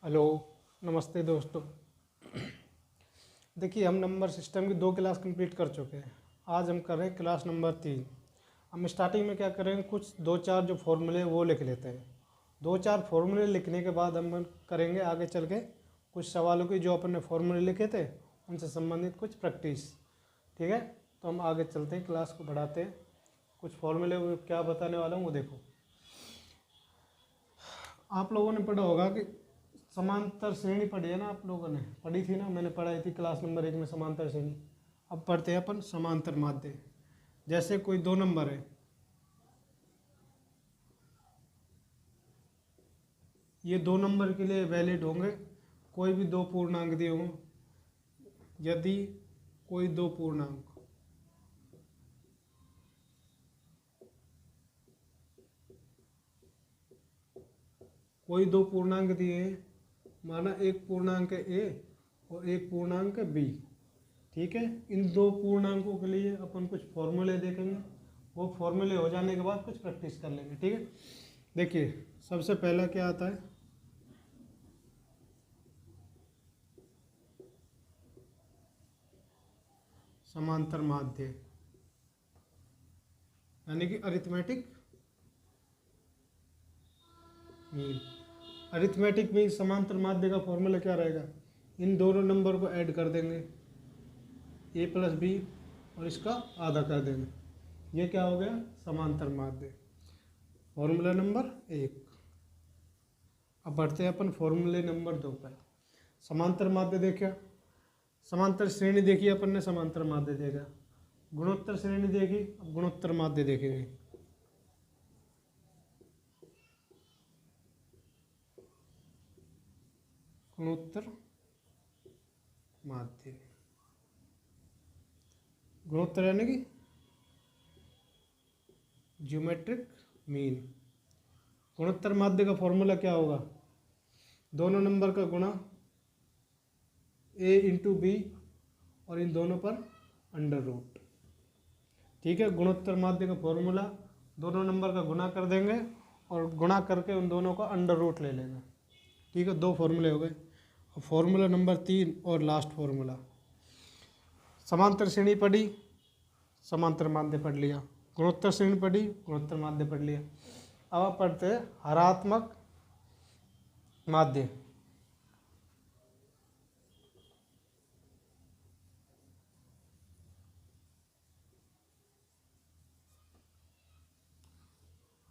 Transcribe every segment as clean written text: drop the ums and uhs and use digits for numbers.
Hello, नमस्ते दोस्तों। देखिए, हम नंबर सिस्टम की 2 क्लास कंप्लीट कर चुके हैं। आज हम कर रहे हैं क्लास नंबर 3। हम स्टार्टिंग में क्या करेंगे, कुछ 2-4 जो फॉर्मूले हैं वो लिख लेते हैं। 2-4 फॉर्मूले लिखने के बाद हम करेंगे आगे चल के कुछ सवालों की, जो अपन ने फॉर्मूले लिखे थे उनसे संबंधित कुछ प्रैक्टिस। ठीक है, तो हम आगे चलते हैं, क्लास को बढ़ाते हैं। कुछ फॉर्मूले क्या बताने वाला हूँ वो देखो। आप लोगों ने पढ़ा होगा कि समांतर श्रेणी पढ़ी है ना, आप लोगों ने पढ़ी थी ना, मैंने पढ़ाई थी क्लास नंबर 1 में समांतर श्रेणी। अब पढ़ते हैं अपन समांतर माध्य। जैसे कोई 2 नंबर है, ये 2 नंबर के लिए वैलिड होंगे कोई भी 2 पूर्णांक दिए हों। यदि कोई 2 पूर्णांक दिए हैं, माना एक पूर्णांक है ए और एक पूर्णांक है बी। ठीक है, इन 2 पूर्णांकों के लिए अपन कुछ फॉर्मूले देखेंगे। वो फॉर्मूले हो जाने के बाद कुछ प्रैक्टिस कर लेंगे। ठीक है, देखिए सबसे पहला क्या आता है, समांतर माध्य, यानी कि अरिथमेटिक मीन। अरिथमेटिक मीन समांतर माध्य का फॉर्मूला क्या रहेगा, इन दोनों नंबर को ऐड कर देंगे a प्लस बी और इसका आधा कर देंगे। ये क्या हो गया, समांतर माध्य। Formula number 1। अब बढ़ते हैं अपन फॉर्मूले नंबर 2 पर। समांतर माध्य देखा, समांतर श्रेणी देखी अपन ने, समांतर माध्य देखा। गुणोत्तर श्रेणी देखी, अब गुणोत्तर माध्य देखेंगे। गुणोत्तर माध्य, गुणोत्तर यानी कि ज्योमेट्रिक मीन। गुणोत्तर माध्य का फॉर्मूला क्या होगा, दोनों नंबर का गुणा a इंटू बी और इन दोनों पर अंडर रूट। ठीक है, गुणोत्तर माध्य का फॉर्मूला दोनों नंबर का गुणा कर देंगे और गुणा करके उन दोनों का अंडर रूट ले लेंगे। ठीक है, 2 फॉर्मूले हो गए। अब फॉर्मूला नंबर 3 और लास्ट फॉर्मूला। समांतर श्रेणी पढ़ी, समांतर माध्य पढ़ लिया। गुणोत्तर श्रेणी पढ़ी, गुणोत्तर माध्य पढ़ लिया। अब आप पढ़ते हैं हरात्मक माध्य।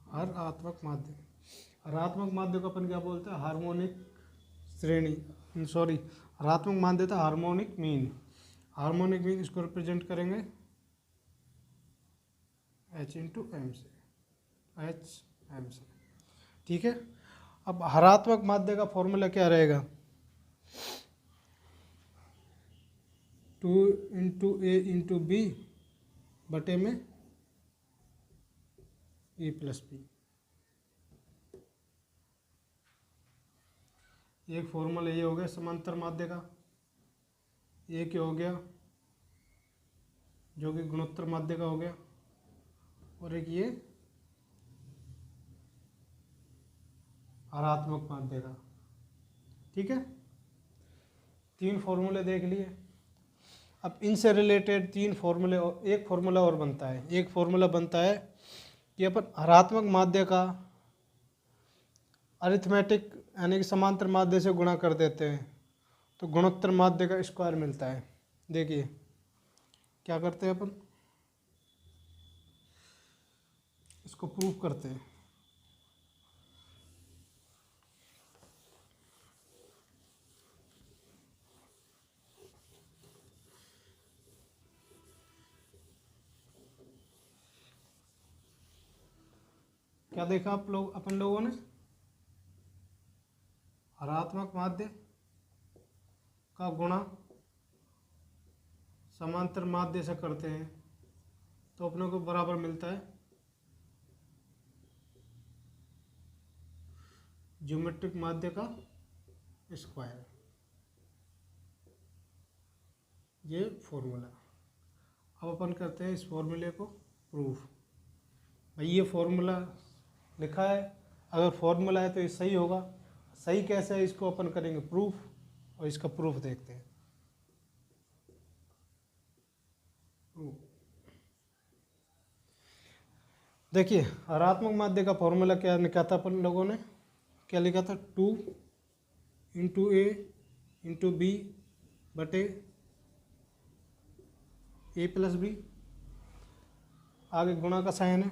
हरात्मक माध्य, हरात्मक माध्य को अपन क्या बोलते हैं, हार्मोनिक श्रेणी, सॉरी, हरात्मक माध्य था हार्मोनिक मीन। हार्मोनिक मीन इसको रिप्रेजेंट करेंगे h इंटू एम से, एम से। ठीक है, अब हरात्मक माध्य का फॉर्मूला क्या रहेगा, 2 इंटू ए इंटू बी बटे में ए प्लस बी। एक फॉर्मूला ये हो गया समांतर माध्य का, एक हो गया जो कि गुणोत्तर माध्य का हो गया, और एक ये हरात्मक माध्य का। ठीक है, 3 फॉर्मूले देख लिए। अब इनसे रिलेटेड 3 फॉर्मूले और एक फॉर्मूला और बनता है। एक फॉर्मूला बनता है कि अपन हरात्मक माध्य का अरिथमेटिक यानी कि समांतर माध्य से गुणा कर देते हैं तो गुणोत्तर माध्य का स्क्वायर मिलता है। देखिए क्या करते हैं अपन, इसको प्रूफ करते हैं। क्या देखा आप लोग, अपन लोगों ने हरात्मक माध्य का गुणा समांतर माध्य से करते हैं तो अपने को बराबर मिलता है ज्योमेट्रिक माध्य का स्क्वायर। ये फॉर्मूला। अब अपन करते हैं इस फॉर्मूले को प्रूफ। भाई ये फॉर्मूला लिखा है, अगर फॉर्मूला है तो ये सही होगा, सही कैसे है इसको अपन करेंगे प्रूफ, और इसका प्रूफ देखते हैं। देखिए हरात्मक माध्य का फॉर्मूला क्या लिखा था अपन लोगों ने, क्या लिखा था 2 इंटू ए इंटू बी बटे ए प्लस बी, आगे गुणा का साइन है,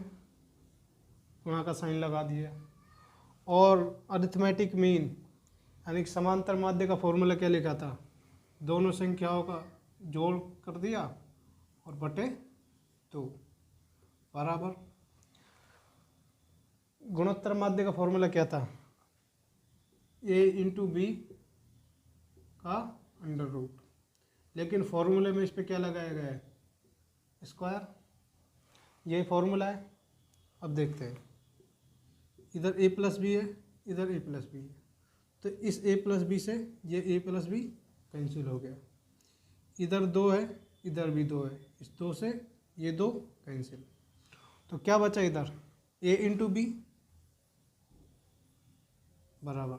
गुणा का साइन लगा दिया। और अरिथमेटिक मीन यानी कि समांतर माध्य का फॉर्मूला क्या लिखा था, दोनों संख्याओं का जोड़ कर दिया और बटे 2 बराबर। गुणोत्तर माध्य का फॉर्मूला क्या था, ए इंटू बी का अंडर रूट, लेकिन फॉर्मूले में इस पर क्या लगाया गया है, स्क्वायर, यही फॉर्मूला है। अब देखते हैं, इधर ए प्लस बी है, इधर ए प्लस बी है, तो इस ए प्लस बी से ये ए प्लस बी कैंसिल हो गया, इधर 2 है, इधर भी 2 है, इस 2 से ये 2 कैंसिल, तो क्या बचा इधर ए इंटू बी बराबर।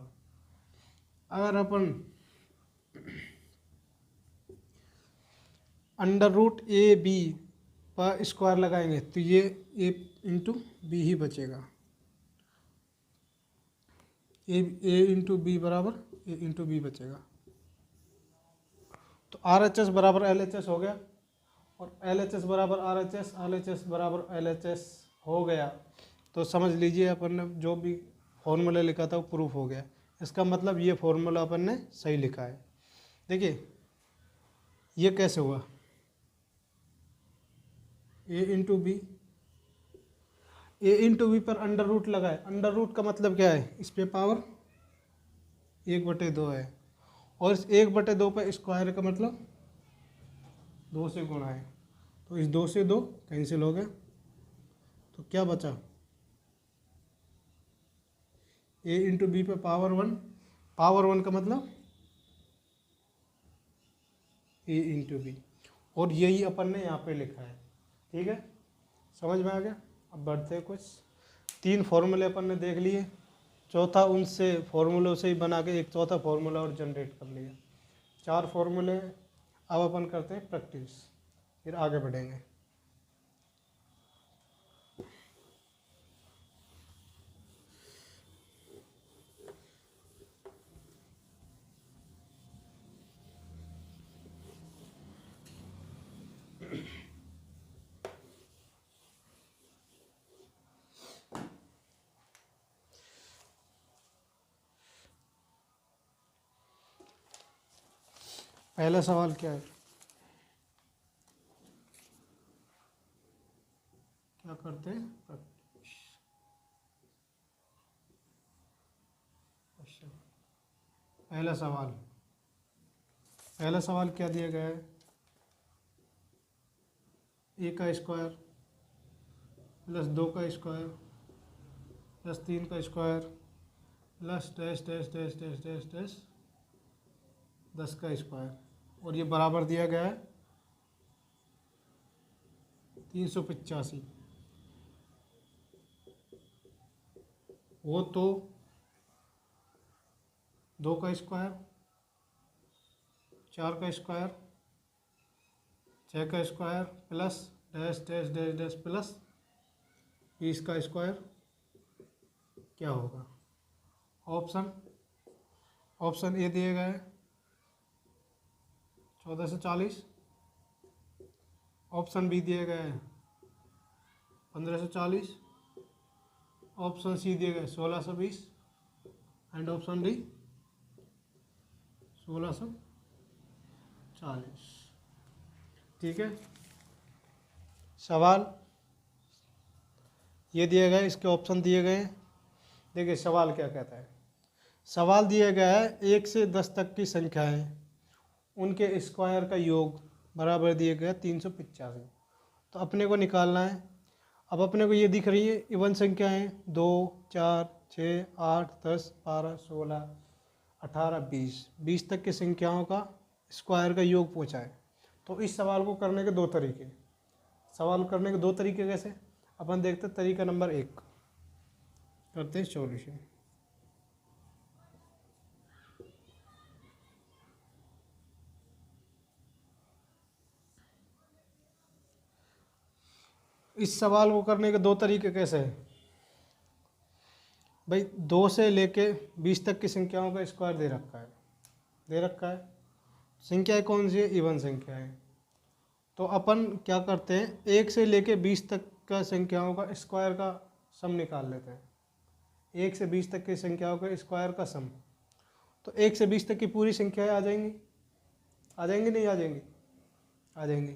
अगर अपन अंडर रूट ए बी पर स्क्वायर लगाएंगे तो ये ए इंटू बी ही बचेगा, ए इंटू बी बराबर ए इंटू बी बचेगा। तो आर एच एस बराबर एल एच एस हो गया, और एल एच एस बराबर R H S, R H S बराबर एल एच एस हो गया, तो समझ लीजिए अपन ने जो भी फॉर्मूला लिखा था वो प्रूफ हो गया। इसका मतलब ये फॉर्मूला अपन ने सही लिखा है। देखिए ये कैसे हुआ, ए इंटू बी, ए इंटू बी पर अंडर रूट लगाए, अंडर रूट का मतलब क्या है, इस पे पावर 1/2 है, और इस 1/2 पर स्क्वायर का मतलब 2 से गुणा है, तो इस 2 से 2 कैंसिल हो गया, तो क्या बचा ए इंटू बी पे पावर 1, पावर 1 का मतलब ए इंटू बी, और यही अपन ने यहाँ पे लिखा है। ठीक है, समझ में आ गया। अब बढ़ते हैं, कुछ 3 फॉर्मूले अपन ने देख लिए, चौथा उनसे फॉर्मूलों से ही बना के एक चौथा फॉर्मूला और जनरेट कर लिया। 4 फॉर्मूले। अब अपन करते हैं प्रैक्टिस, फिर आगे बढ़ेंगे। पहला सवाल क्या है, क्या करते हैं प्रैक्टिस। अच्छा, पहला सवाल, पहला सवाल क्या दिया गया है, ए का स्क्वायर प्लस 2 का स्क्वायर प्लस 3 का square plus dash dash dash dash dash dash 10 का स्क्वायर, और ये बराबर दिया गया है 385। वो तो 2 का स्क्वायर, 4 का स्क्वायर, 6 का square plus dash dash dash dash plus 20 का स्क्वायर क्या होगा। ऑप्शन, ऑप्शन ए दिए गए 14 से 40, ऑप्शन बी दिए गए 15 से 40, ऑप्शन सी दिए गए 16 से 20 एंड ऑप्शन डी 16 से 40। ठीक है, सवाल ये दिए गए, इसके ऑप्शन दिए गए। देखिए सवाल क्या कहता है, सवाल दिया गया है 1 से 10 तक की संख्याएं, उनके स्क्वायर का योग बराबर दिए गया 385, तो अपने को निकालना है। अब अपने को ये दिख रही है इवन संख्याएं 2, 4, 6, 8, 10, 12, 16, 18, 20 तक की संख्याओं का स्क्वायर का योग पूछा है। तो इस सवाल को करने के 2 तरीके, सवाल करने के 2 तरीके कैसे, अपन देखते हैं तरीका नंबर 1, करते हैं सॉल्यूशन। इस सवाल को करने के दो तरीके कैसे हैं भाई। 2 से लेके 20 तक की संख्याओं का स्क्वायर दे रखा है। संख्याएं कौन सी है? इवन संख्या है। तो अपन क्या करते हैं, 1 से लेके 20 तक का संख्याओं का स्क्वायर का सम निकाल लेते हैं। 1 से 20 तक की संख्याओं का स्क्वायर का सम, तो 1 से 20 तक की पूरी संख्याएं आ जाएंगी नहीं आ जाएंगी? आ जाएंगी।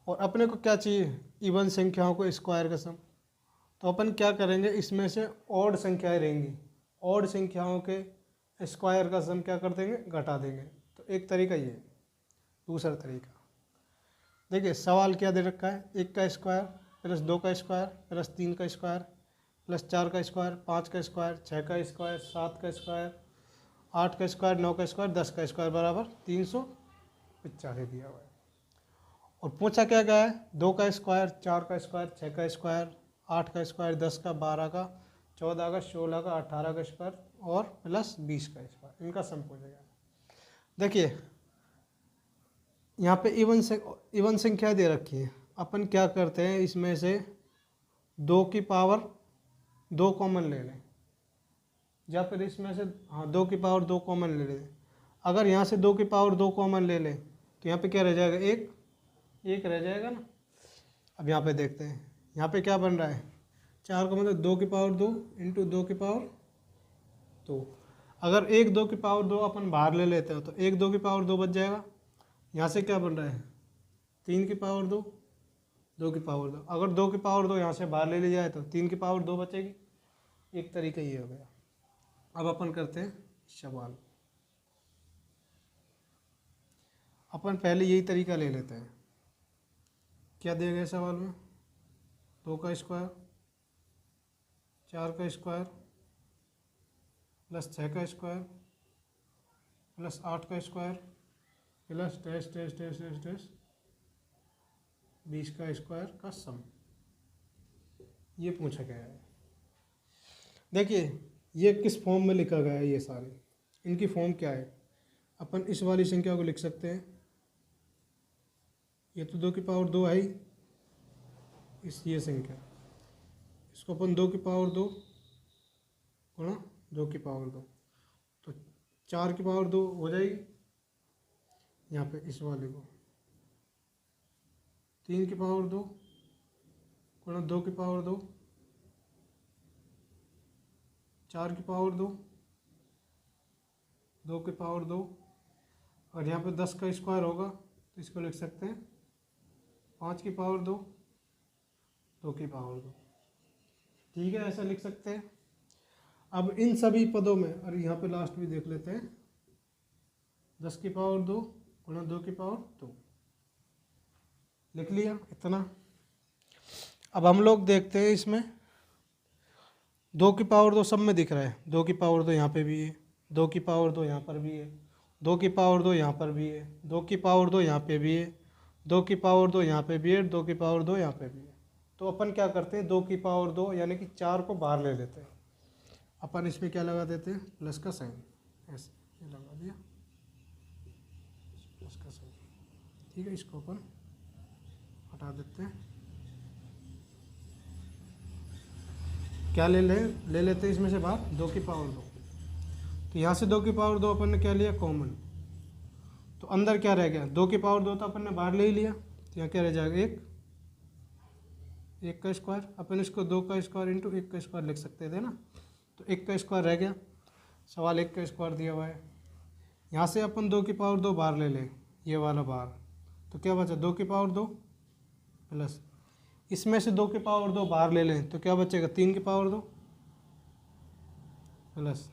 और अपने को क्या चाहिए? इवन संख्याओं को स्क्वायर का सम। तो अपन क्या करेंगे, इसमें से ऑड संख्याएं रहेंगी, ऑड संख्याओं के स्क्वायर का सम क्या कर देंगे? घटा देंगे। तो एक तरीका ये है। दूसरा तरीका देखिए, सवाल क्या दे रखा है, 1 का स्क्वायर प्लस 2 का स्क्वायर प्लस 3 का स्क्वायर प्लस 4 का स्क्वायर, 5 का स्क्वायर, 6 का स्क्वायर, 7 का स्क्वायर, 8 का स्क्वायर, 9 का स्क्वायर, 10 का स्क्वायर बराबर 345 दिया हुआ है। और पूछा क्या गया है? 2 का स्क्वायर, 4 का स्क्वायर, 6 का स्क्वायर, 8 का स्क्वायर, 10 का, 12 का, 14 का, 16 का, 18 का स्क्वायर और प्लस 20 का स्क्वायर, इनका सम पूछा गया। देखिए यहाँ पे इवन संख्या दे रखी है। अपन क्या करते हैं, इसमें से 2 की पावर 2 कॉमन ले लें, या फिर इसमें से 2 की पावर 2 कॉमन ले लें। अगर यहाँ से 2 की पावर 2 कॉमन ले लें तो यहाँ पे क्या रह जाएगा? एक रह जाएगा ना। अब यहाँ पे देखते हैं, यहाँ पे क्या बन रहा है? 4 का मतलब 2 की पावर 2 इंटू 2 की पावर 2। अगर 2 की पावर 2 अपन बाहर ले लेते हैं तो 2 की पावर 2 बच जाएगा। यहाँ से क्या बन रहा है? 3 की पावर 2, 2 की पावर 2। अगर 2 की पावर 2 यहाँ से बाहर ले ली जाए तो 3 की पावर 2 बचेगी। एक तरीका ये हो गया। अब अपन करते हैं सवाल। अपन पहले यही तरीका ले लेते हैं। क्या दिया गया सवाल में? 2 का स्क्वायर, 4 का स्क्वायर प्लस 6 का स्क्वायर प्लस 8 का स्क्वायर प्लस टेस्ट 20 का स्क्वायर का सम, ये पूछा गया है। देखिए ये किस फॉर्म में लिखा गया है, ये सारे इनकी फॉर्म क्या है? अपन इस वाली संख्या को लिख सकते हैं, ये तो 2 की पावर 2 है ही, ये संख्या, इसको अपन 2 की पावर 2 गुणा 2 की पावर 2, तो 4 की पावर 2 हो जाएगी। यहाँ पे इस वाले को 3 की पावर 2 गुणा 2 की पावर 2, 4 की पावर 2, 2 की पावर 2, और यहाँ पे 10 का स्क्वायर होगा तो इसको लिख सकते हैं 5 की पावर 2, 2 की पावर 2। ठीक है, ऐसा लिख सकते हैं। अब इन सभी पदों में, और यहाँ पे लास्ट भी देख लेते हैं, 10 की पावर 2 गुणा 2 की पावर 2 लिख लिया इतना। अब हम लोग देखते हैं, इसमें 2 की पावर 2 सब में दिख रहा है। 2 की पावर 2 यहाँ पे भी है, 2 की पावर 2 यहाँ पर भी है, 2 की पावर 2 यहाँ पर भी है, 2 की पावर 2 यहाँ पे भी है, 2 की पावर 2 यहाँ पे भी है, 2 की पावर 2 यहाँ पे भी है। तो अपन क्या करते हैं, 2 की पावर 2 यानी कि 4 को बाहर ले लेते हैं। अपन इसमें क्या लगा देते हैं? प्लस का साइन, ऐसे ये लगा दिया, प्लस का साइन। ठीक है, इसको अपन हटा देते हैं। क्या ले लेते हैं इसमें से बाहर? 2 की पावर 2। तो यहाँ से 2 की पावर 2 अपन ने क्या लिया? कॉमन। तो अंदर क्या रह गया? 2 की पावर 2 तो अपन ने बाहर ले ही लिया, तो यहाँ क्या रह जाएगा? 1 का स्क्वायर। अपन इसको 2 का स्क्वायर इंटू 1 का स्क्वायर लिख सकते थे ना, तो 1 का स्क्वायर रह गया। सवाल 1 का स्क्वायर दिया हुआ है। यहाँ से अपन 2 की पावर 2 बाहर ले लें, ये वाला बाहर, तो क्या बचा? 2 की पावर 2 प्लस, इसमें से 2 की पावर 2 बाहर ले लें तो क्या बचेगा? 3 की पावर 2 प्लस,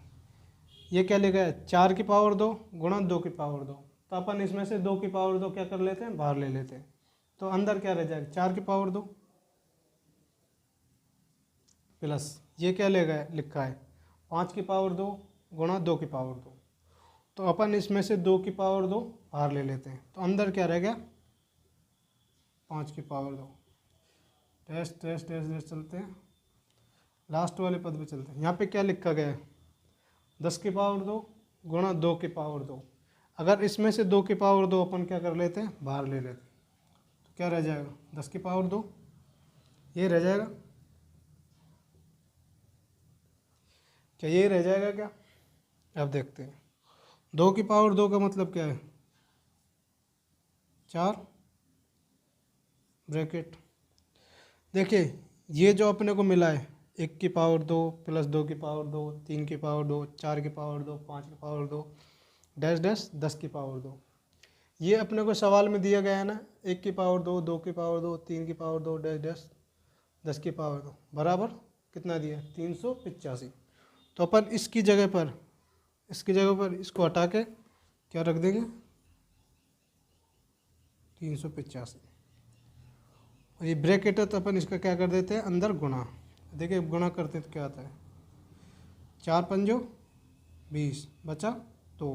ये क्या ले गया? 4 की पावर 2 गुणा 2 की पावर 2। तो अपन इसमें से 2 की पावर 2 क्या कर लेते हैं? बाहर ले लेते हैं। तो अंदर क्या रह जाएगा? 4 की पावर 2 प्लस, ये क्या ले गए? लिखा है 5 की पावर 2 गुणा 2 की पावर 2। तो अपन इसमें से 2 की पावर 2 बाहर ले लेते हैं, तो अंदर क्या रह गया? 5 की पावर 2। टेस्ट चलते हैं, लास्ट वाले पद पे चलते हैं। यहाँ पे क्या लिखा गया है? 10 की पावर 2 गुणा 2 की पावर 2। अगर इसमें से 2 की पावर 2 अपन क्या कर लेते हैं? बाहर ले लेते हैं, तो क्या रह जाएगा? 10 की पावर 2 ये रह जाएगा, क्या ये रह जाएगा क्या? अब देखते हैं। 2 की पावर 2 का मतलब क्या है? 4 ब्रैकेट। देखिए ये जो अपने को मिला है 1 की पावर 2 प्लस 2 की पावर 2, 3 की पावर 2, 4 की पावर 2, 5 की पावर 2, डैश डैश 10 की पावर 2, ये अपने को सवाल में दिया गया है ना। 1 की पावर 2, 2 की पावर 2, 3 की पावर 2, डैश डैश 10 की पावर 2 बराबर कितना दिया? 385। तो अपन इसकी जगह पर इसको हटा के क्या रख देंगे? 385। और ये ब्रैकेट है तो अपन इसका क्या कर देते हैं? अंदर गुणा। देखिए गुणा करते तो क्या आता है? 4 पंजो 20 बचा 2,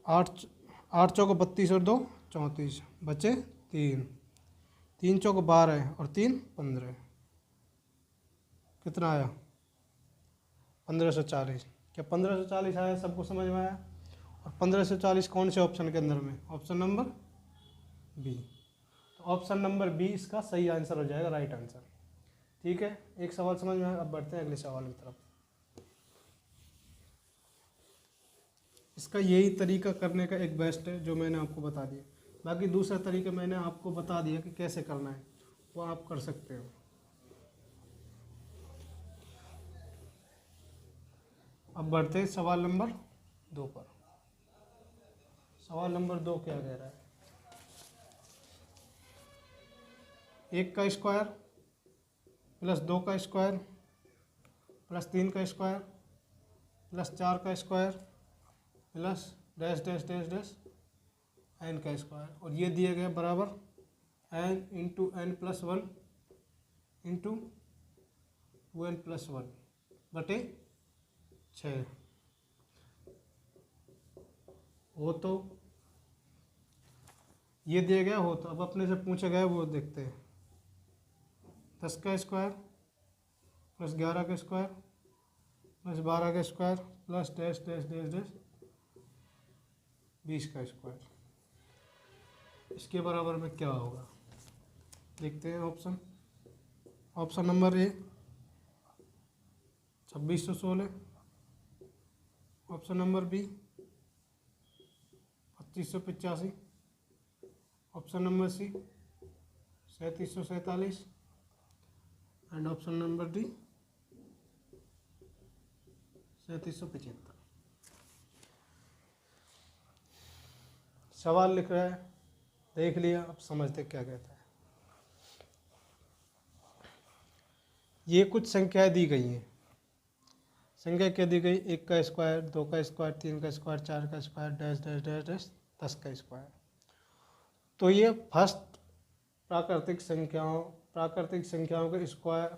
8 चौको 32 और 2 34 बचे 3, 3 चौको 12 और 3 15, कितना आया? 1540। क्या 1540 आया? सबको समझ में आया? और 1540 कौन से ऑप्शन के अंदर में? Option number B. तो ऑप्शन नंबर बी इसका सही आंसर हो जाएगा, राइट आंसर। ठीक है, एक सवाल समझ में आया। अब बढ़ते हैं अगले सवाल की तरफ। इसका यही तरीका करने का एक बेस्ट है जो मैंने आपको बता दिया। बाकी दूसरा तरीका मैंने आपको बता दिया कि कैसे करना है, वो आप कर सकते हो। अब बढ़ते हैं सवाल नंबर 2 पर। सवाल नंबर 2 क्या कह रहा है? 1 का स्क्वायर प्लस 2 का स्क्वायर प्लस 3 का स्क्वायर प्लस 4 का square plus dash dash dash dash N का स्क्वायर, और ये दिया गया बराबर N into N plus 1 into 2n plus 1 बटे 6 हो। तो ये दिया गया हो, तो अब अपने से पूछा गया वो देखते हैं। 10 का स्क्वायर प्लस 11 का स्क्वायर प्लस 12 का square plus dash dash dash dash 20 का स्क्वायर, इसके बराबर में क्या होगा? देखते हैं option. Option number A 2616, option number B 2585, option number C 3747 and option number D 3775। सवाल लिख रहा है, देख लिया, अब समझते क्या कहता है। ये कुछ संख्याएं दी गई हैं। संख्या क्या दी गई? 1 का स्क्वायर, 2 का स्क्वायर, 3 का स्क्वायर, 4 का square, dash dash dash dash 10 का स्क्वायर। तो ये फर्स्ट प्राकृतिक संख्याओं के स्क्वायर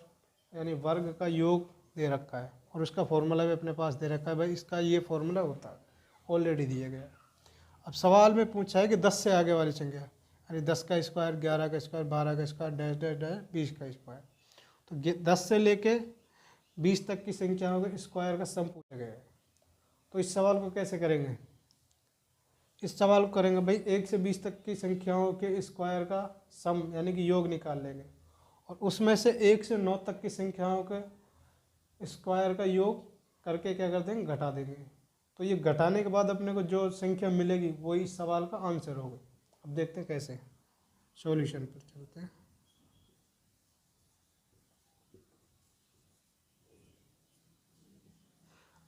यानी वर्ग का योग दे रखा है, और उसका फॉर्मूला भी अपने पास दे रखा है। भाई इसका ये फॉर्मूला होता है, ऑलरेडी दिया गया है। अब सवाल में पूछा है कि 10 से आगे वाली संख्या यानी 10 का स्क्वायर, 11 का स्क्वायर, 12 का स्क्वायर, डैश डैश डैश 20 का स्क्वायर। तो 10 से लेके 20 तक की संख्याओं के स्क्वायर का सम पूछा गया है। तो इस सवाल को कैसे करेंगे? इस सवाल को करेंगे भाई 1 से 20 तक की संख्याओं के स्क्वायर का सम यानी कि योग निकाल लेंगे, और उसमें से 1 से 9 तक की संख्याओं के स्क्वायर का योग करके क्या कर देंगे? घटा देंगे। तो ये घटाने के बाद अपने को जो संख्या मिलेगी वही इस सवाल का आंसर होगा। अब देखते हैं कैसे। सॉल्यूशन पर चलते हैं।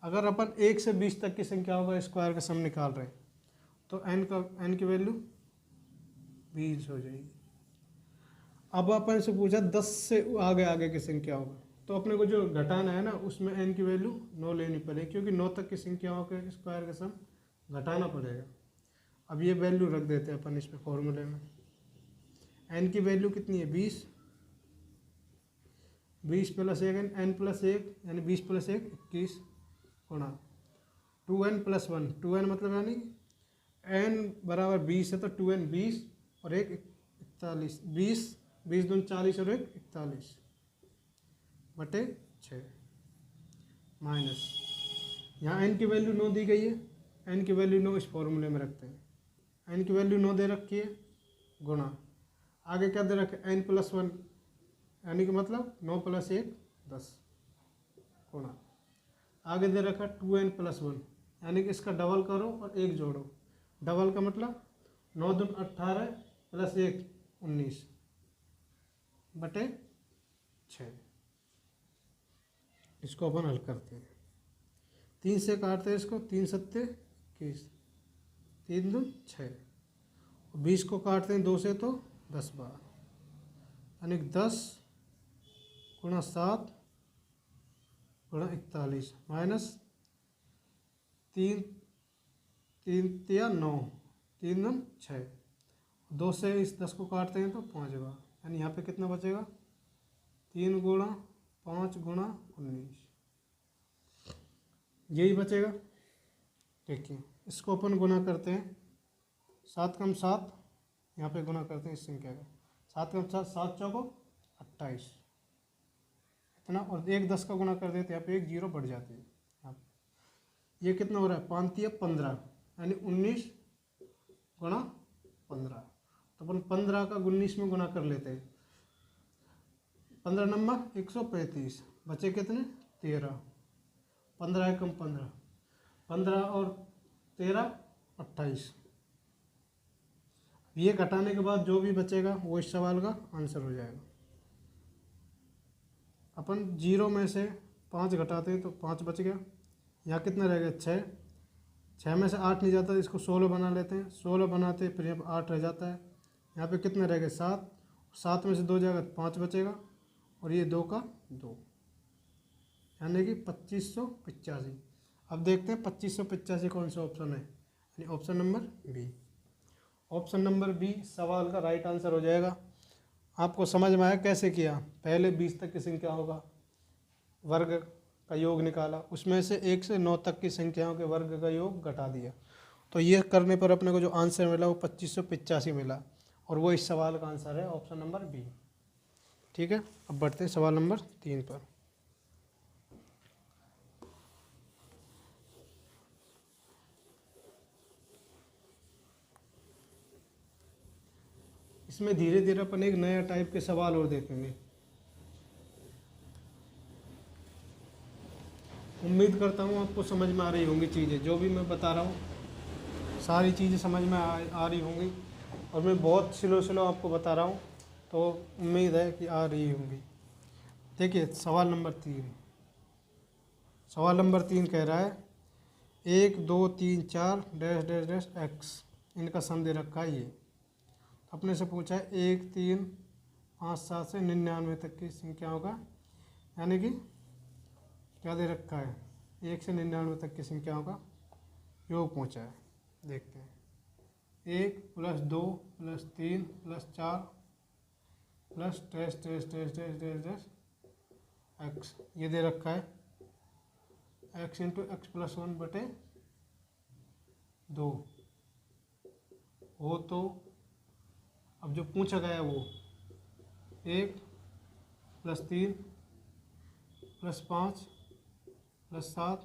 अगर अपन 1 से 20 तक की संख्याओं का स्क्वायर का सम निकाल रहे हैं तो n की वैल्यू 20 हो जाएगी। अब अपन से पूछा 10 से आगे की संख्याओं का, तो अपने को जो घटाना है ना उसमें n की वैल्यू 9 लेनी पड़ेगी, क्योंकि 9 तक की संख्याओं के स्क्वायर का सम घटाना पड़ेगा। अब ये वैल्यू रख देते हैं अपन इसमें फॉर्मूले में। n की वैल्यू कितनी है? 20, 20 प्लस 1 n प्लस 1 यानी 20 प्लस 1 21 गुणा 2n प्लस 1, 2n मतलब यानी n बराबर 20 है तो 2n 20 और 1 41, 20 दून 40 और 1 41 बटे 6 माइनस, यहाँ n की वैल्यू 9 दी गई है, n की वैल्यू 9 इस फॉर्मूले में रखते हैं। n की वैल्यू 9 दे रखी है गुणा आगे क्या दे रखे n प्लस 1 यानी कि मतलब 9 + 1 10 गुणा, आगे दे रखा 2n + 1 यानी कि इसका डबल करो और एक जोड़ो। डबल का मतलब 9 दूनी 18 + 1 19 बटे 6। इसको अपन हल करते हैं। 3 से काटते हैं इसको, 3 सत्ते 21, 3 दूनी 6, 20 को काटते हैं 2 से तो 10 बार, यानी 10 × 7 × 41 माइनस 3 3 या 9, 3 दूनी 6, 2 से इस 10 को काटते हैं तो 5 बार, यानी यहाँ पे कितना बचेगा 3 × 5 × 19, यही बचेगा। देखिए इसको अपन गुना करते हैं, 7 × 7 यहाँ पे गुना करते हैं इस संख्या का, 7 × 7 7 चौको 28 इतना, और एक 10 का गुना कर देते हैं, यहाँ पे एक 0 बढ़ जाती है। यहाँ पे ये कितना हो रहा है 5 या 15 यानी 19 × 15, तो अपन 15 का 19 में गुना कर लेते हैं। 15 नंबर 135, बचे कितने 13, 15 एकम 15, 15 और 13 28। ये घटाने के बाद जो भी बचेगा वो इस सवाल का आंसर हो जाएगा। अपन 0 में से 5 घटाते हैं तो 5 बच गया, यहाँ कितना रह गया 6, 6 में से 8 नहीं जाता, इसको 16 बना लेते हैं, 16 बनाते फिर यहाँ पर 8 रह जाता है, यहाँ पे कितना रह गया 7, 7 में से 2 जाएगा 5 बचेगा, और ये 2 का 2 यानी कि 2585। अब देखते हैं 2585 कौन सा ऑप्शन है, यानी option number B. Option number B सवाल का राइट आंसर हो जाएगा। आपको समझ में आया कैसे किया, पहले 20 तक की संख्या होगा, वर्ग का योग निकाला, उसमें से 1 से 9 तक की संख्याओं के वर्ग का योग घटा दिया, तो ये करने पर अपने को जो आंसर मिला वो 2585 मिला, और वो इस सवाल का आंसर है ऑप्शन नंबर बी। ठीक है, अब बढ़ते हैं सवाल नंबर 3 पर। इसमें धीरे धीरे अपन एक नया टाइप के सवाल और देखेंगे। उम्मीद करता हूँ आपको समझ में आ रही होंगी चीज़ें, जो भी मैं बता रहा हूँ सारी चीज़ें समझ में आ रही होंगी, और मैं बहुत स्लो आपको बता रहा हूँ, तो उम्मीद है कि आ रही होंगी। देखिए सवाल नंबर 3, सवाल नंबर 3 कह रहा है 1 2 3 4 डैश डैश डैश एक्स, इनका सम दे रखा है। ये अपने से पूछा है 1 3 5 7 से 99 तक की संख्याओं का, यानी कि क्या दे रखा है 1 से 99 तक की संख्याओं का योग पूछा है। देखते हैं 1 + 2 + 3 + 4 plus dash dash dash dash dash dash x, ये दे रखा है x × x + 1 बटे 2 हो, तो अब जो पूछा गया वो 1 + 3 + 5 + 7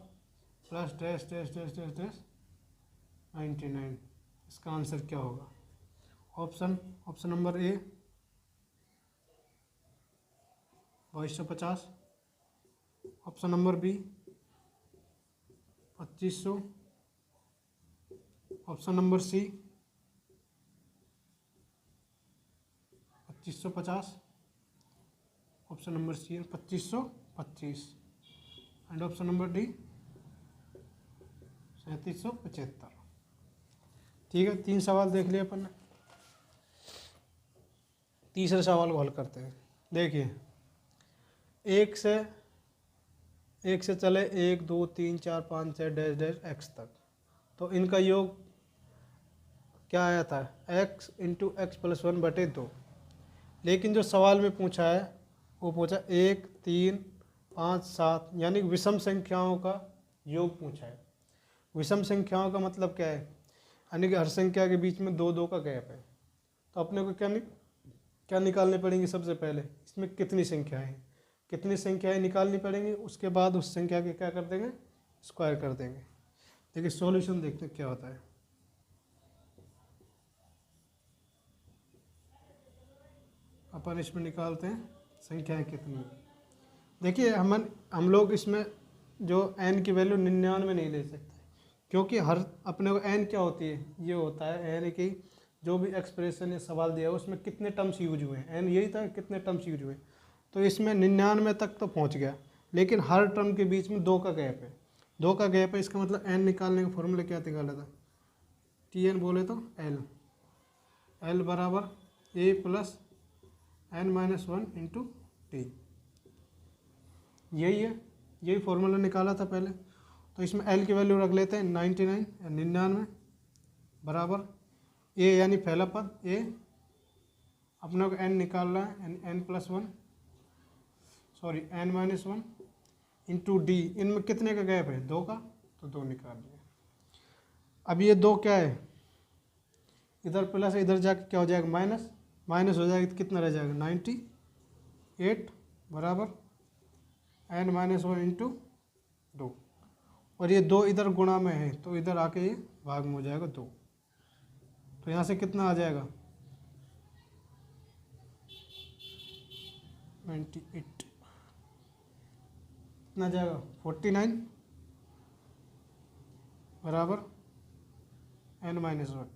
plus dash dash dash dash dash 99, इसका आंसर क्या होगा। Option number A 2250, option number B 2500, option number C 2550, option number C 2525, and option number D 3775। ठीक है, 3 सवाल देख लिए अपन ने। तीसरे सवाल को हल करते हैं। देखिए एक से चले 1 2 3 4 5 6 डैश डैश एक्स तक, तो इनका योग क्या आया था x × x + 1 बटे 2। लेकिन जो सवाल में पूछा है वो पूछा 1 3 5 7, यानी विषम संख्याओं का योग पूछा है। विषम संख्याओं का मतलब क्या है, यानी कि हर संख्या के बीच में 2 2 का गैप है। तो अपने को क्या निकालने पड़ेंगी, सबसे पहले इसमें कितनी संख्याएं निकालनी पड़ेंगी, उसके बाद उस संख्या के क्या कर देंगे स्क्वायर कर देंगे। देखिए सॉल्यूशन देखते हैं क्या होता है। अपन इसमें निकालते हैं संख्याएं कितनी। देखिए हम लोग इसमें जो n की वैल्यू 99 नहीं ले सकते, क्योंकि हर अपने को n क्या होती है, ये होता है n की जो भी एक्सप्रेशन या सवाल दिया है उसमें कितने टर्म्स यूज हुए हैं, n यही था कितने टर्म्स यूज हुए। तो इसमें 99 तक तो पहुंच गया, लेकिन हर टर्म के बीच में 2 का गैप है, 2 का गैप है। इसका मतलब n निकालने का फॉर्मूला क्या निकाला था, Tn बोले तो l बराबर a plus n-1 into T, यही है, यही फॉर्मूला निकाला था पहले। तो इसमें l की वैल्यू रख लेते हैं 99 बराबर a यानी पहला पद a, अपने को n निकालना है n-1 इंटू डी, इनमें कितने का गैप है, 2 का, तो 2 निकाल लिया। अब ये 2 क्या है, इधर प्लस इधर जाके क्या हो जाएगा, माइनस हो जाएगा, तो कितना रह जाएगा 98 बराबर n-1 इंटू 2, और ये 2 इधर गुणा में है तो इधर आके ये भाग में हो जाएगा 2। तो यहाँ से कितना आ जाएगा 98, कितना जाएगा 49 बराबर n-1।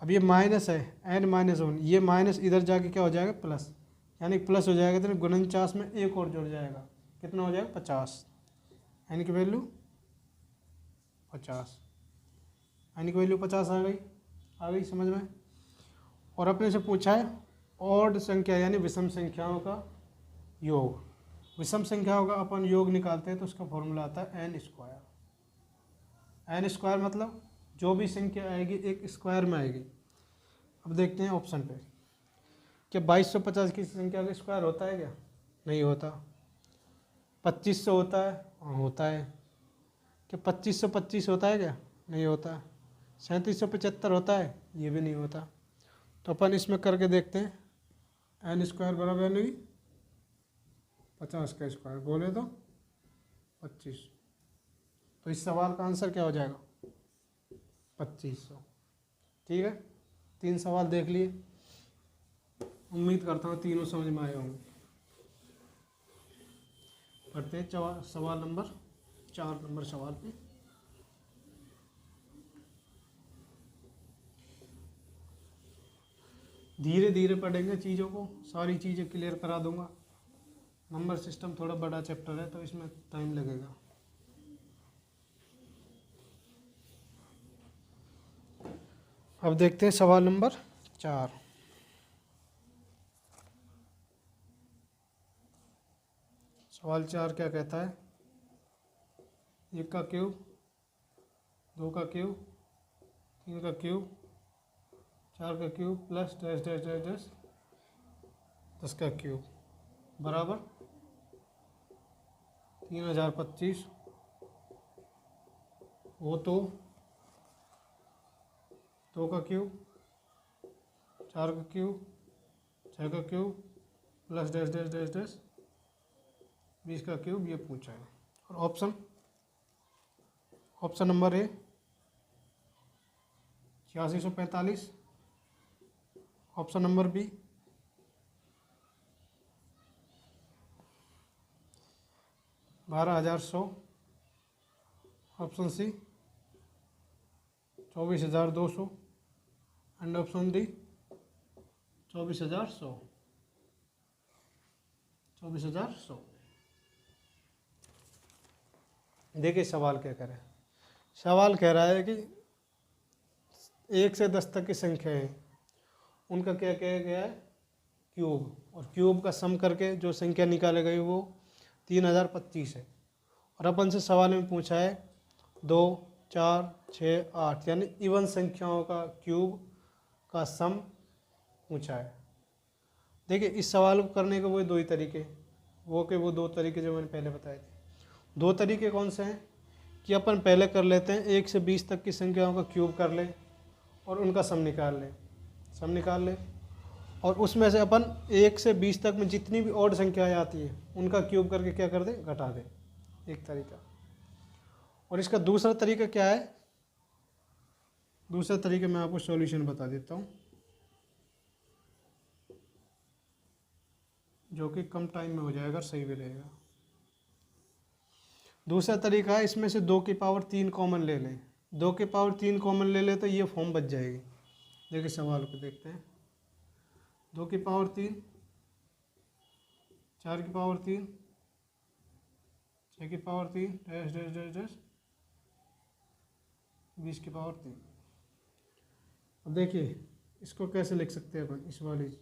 अब ये माइनस है n-1, ये माइनस इधर जाके क्या हो जाएगा प्लस, यानी प्लस हो जाएगा, तो 49 में एक और जुड़ जाएगा, कितना हो जाएगा 50, n की वैल्यू 50, n की वैल्यू 50 आ गई समझ में। और अपने से पूछा है ऑड संख्या यानी विषम संख्याओं का योग, विषम संख्याओं का अपन योग निकालते हैं तो उसका फॉर्मूला आता है n स्क्वायर। n स्क्वायर मतलब जो भी संख्या आएगी एक स्क्वायर में आएगी। अब देखते हैं ऑप्शन पे, क्या 2250 की संख्या का स्क्वायर होता है क्या, नहीं होता। 2500 होता है, हाँ होता है। क्या 2525 होता है क्या, नहीं होता। 3775 होता है, ये भी नहीं होता। तो अपन इसमें करके देखते हैं, n स्क्वायर बराबर नहीं 50 का स्क्वायर बोले तो 25, तो इस सवाल का आंसर क्या हो जाएगा 2500। ठीक है, 3 सवाल देख लिए, उम्मीद करता हूँ तीनों समझ में आए होंगे। पढ़ते हैं सवाल नंबर 4 नंबर सवाल पे। धीरे धीरे पढ़ेंगे चीज़ों को, सारी चीज़ें क्लियर करा दूंगा। नंबर सिस्टम थोड़ा बड़ा चैप्टर है तो इसमें टाइम लगेगा। अब देखते हैं सवाल नंबर 4। सवाल 4 क्या कहता है, 1 का क्यूब, 2 का क्यूब, 3 का क्यूब, 4 का cube plus dash dash dash dash 10 का क्यूब बराबर 3025। वो तो 2 का क्यूब, 4 का क्यूब, 6 का cube plus dash dash dash dash 20 का क्यूब, ये पूछा है। और option number A 8645, option number B 12100, option C 24200 and option D 24100। देखिए सवाल क्या कह रहा है, सवाल कह रहा है कि 1 से 10 तक की संख्या है, उनका क्या किया गया है क्यूब, और क्यूब का सम करके जो संख्या निकाली गई वो 3025 है। और अपन से सवाल में पूछा है 2, 4, 6, 8 यानी इवन संख्याओं का क्यूब का सम पूछा है। देखिए इस सवाल को करने के वो 2 ही तरीके, वो 2 तरीके जो मैंने पहले बताए थे। 2 तरीके कौन से हैं कि अपन पहले कर लेते हैं 1 से 20 तक की संख्याओं का क्यूब कर लें और उनका सम निकाल लें, और उसमें से अपन 1 से 20 तक में जितनी भी ऑड संख्याएं आती है उनका क्यूब करके क्या कर दें, घटा दें, एक तरीका। और इसका दूसरा तरीका क्या है, दूसरा तरीका मैं आपको सॉल्यूशन बता देता हूँ। जो कि कम टाइम में हो जाएगा और सही भी रहेगा। दूसरा तरीका है, इसमें से 2 की पावर 3 कॉमन ले लें। 2 की पावर 3 कॉमन ले लें तो ये फॉर्म बच जाएगी। देखिए सवाल को देखते हैं। 2 की पावर 3, 4 की पावर 3, 6 की power 3, dash dash dash dash 20 की पावर 3। अब देखिए इसको कैसे लिख सकते हैं अपन, इस वाली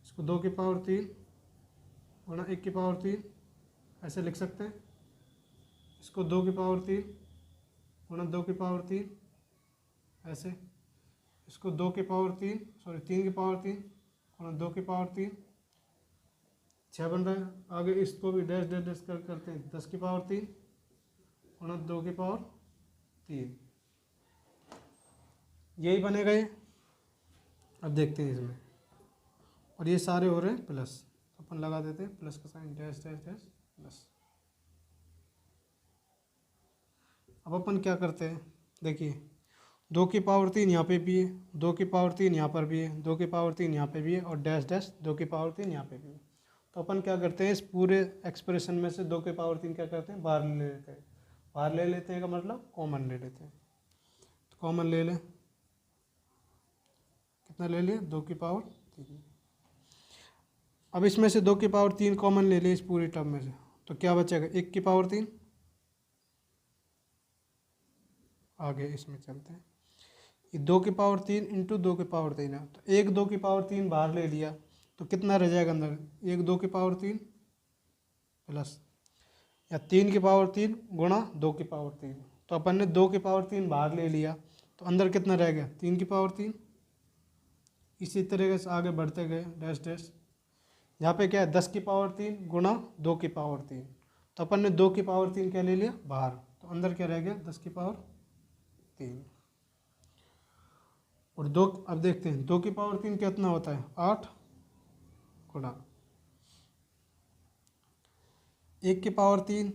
इसको 2 की पावर 3 गुणा 1 की पावर 3 ऐसे लिख सकते हैं। इसको 2 की पावर 3 गुणा 2 की पावर 3 ऐसे। इसको 2 की पावर 3 3 की पावर 3 गुणा 2 की पावर 3 6 बन रहा है। आगे इसको भी डैश डैश डैश करते हैं, 10 की पावर 3 गुणा 2 की पावर 3, यही बनेगा ये। अब देखते हैं इसमें, और ये सारे हो रहे हैं प्लस, तो अपन लगा देते हैं प्लस का sign, dash dash dash plus. अब अपन क्या करते हैं, देखिए 2 की पावर 3 यहाँ पे भी है, 2 की पावर 3 यहाँ पर भी है, 2 की पावर 3 यहाँ पे भी है, और डैश डैश 2 की पावर 3 यहाँ पे भी है। तो अपन क्या करते हैं, इस पूरे एक्सप्रेशन में से 2 की पावर 3 क्या करते हैं, बाहर ले लेते हैं। बाहर ले लेते हैं का मतलब कॉमन ले लेते हैं। तो कॉमन ले लें, कितना ले लिया, 2 की पावर 3। अब इसमें से 2 की पावर 3 कॉमन ले लें इस पूरी टर्म में से, तो क्या बचेगा, 1 की पावर 3। आगे इसमें चलते हैं, ये 2 की पावर 3 इंटू 2 की पावर 3 है, तो 1 2 की पावर 3 बाहर ले लिया तो कितना रह जाएगा अंदर, 1 2 की पावर 3 प्लस, या 3 की पावर 3 गुणा 2 की पावर 3। तो अपन ने 2 की पावर 3 बाहर ले लिया तो अंदर कितना रह गया, 3 की पावर 3। इसी तरीके से आगे बढ़ते गए डैश डैश। यहाँ पे क्या है, 10 की पावर 3 गुणा 2 की पावर 3। तो अपन ने 2 की पावर 3 क्या ले लिया बाहर, तो अंदर क्या रह गया, 10 की पावर 3। और 2, अब देखते हैं 2 की पावर 3 कितना होता है, 8 गुणा 1 की पावर 3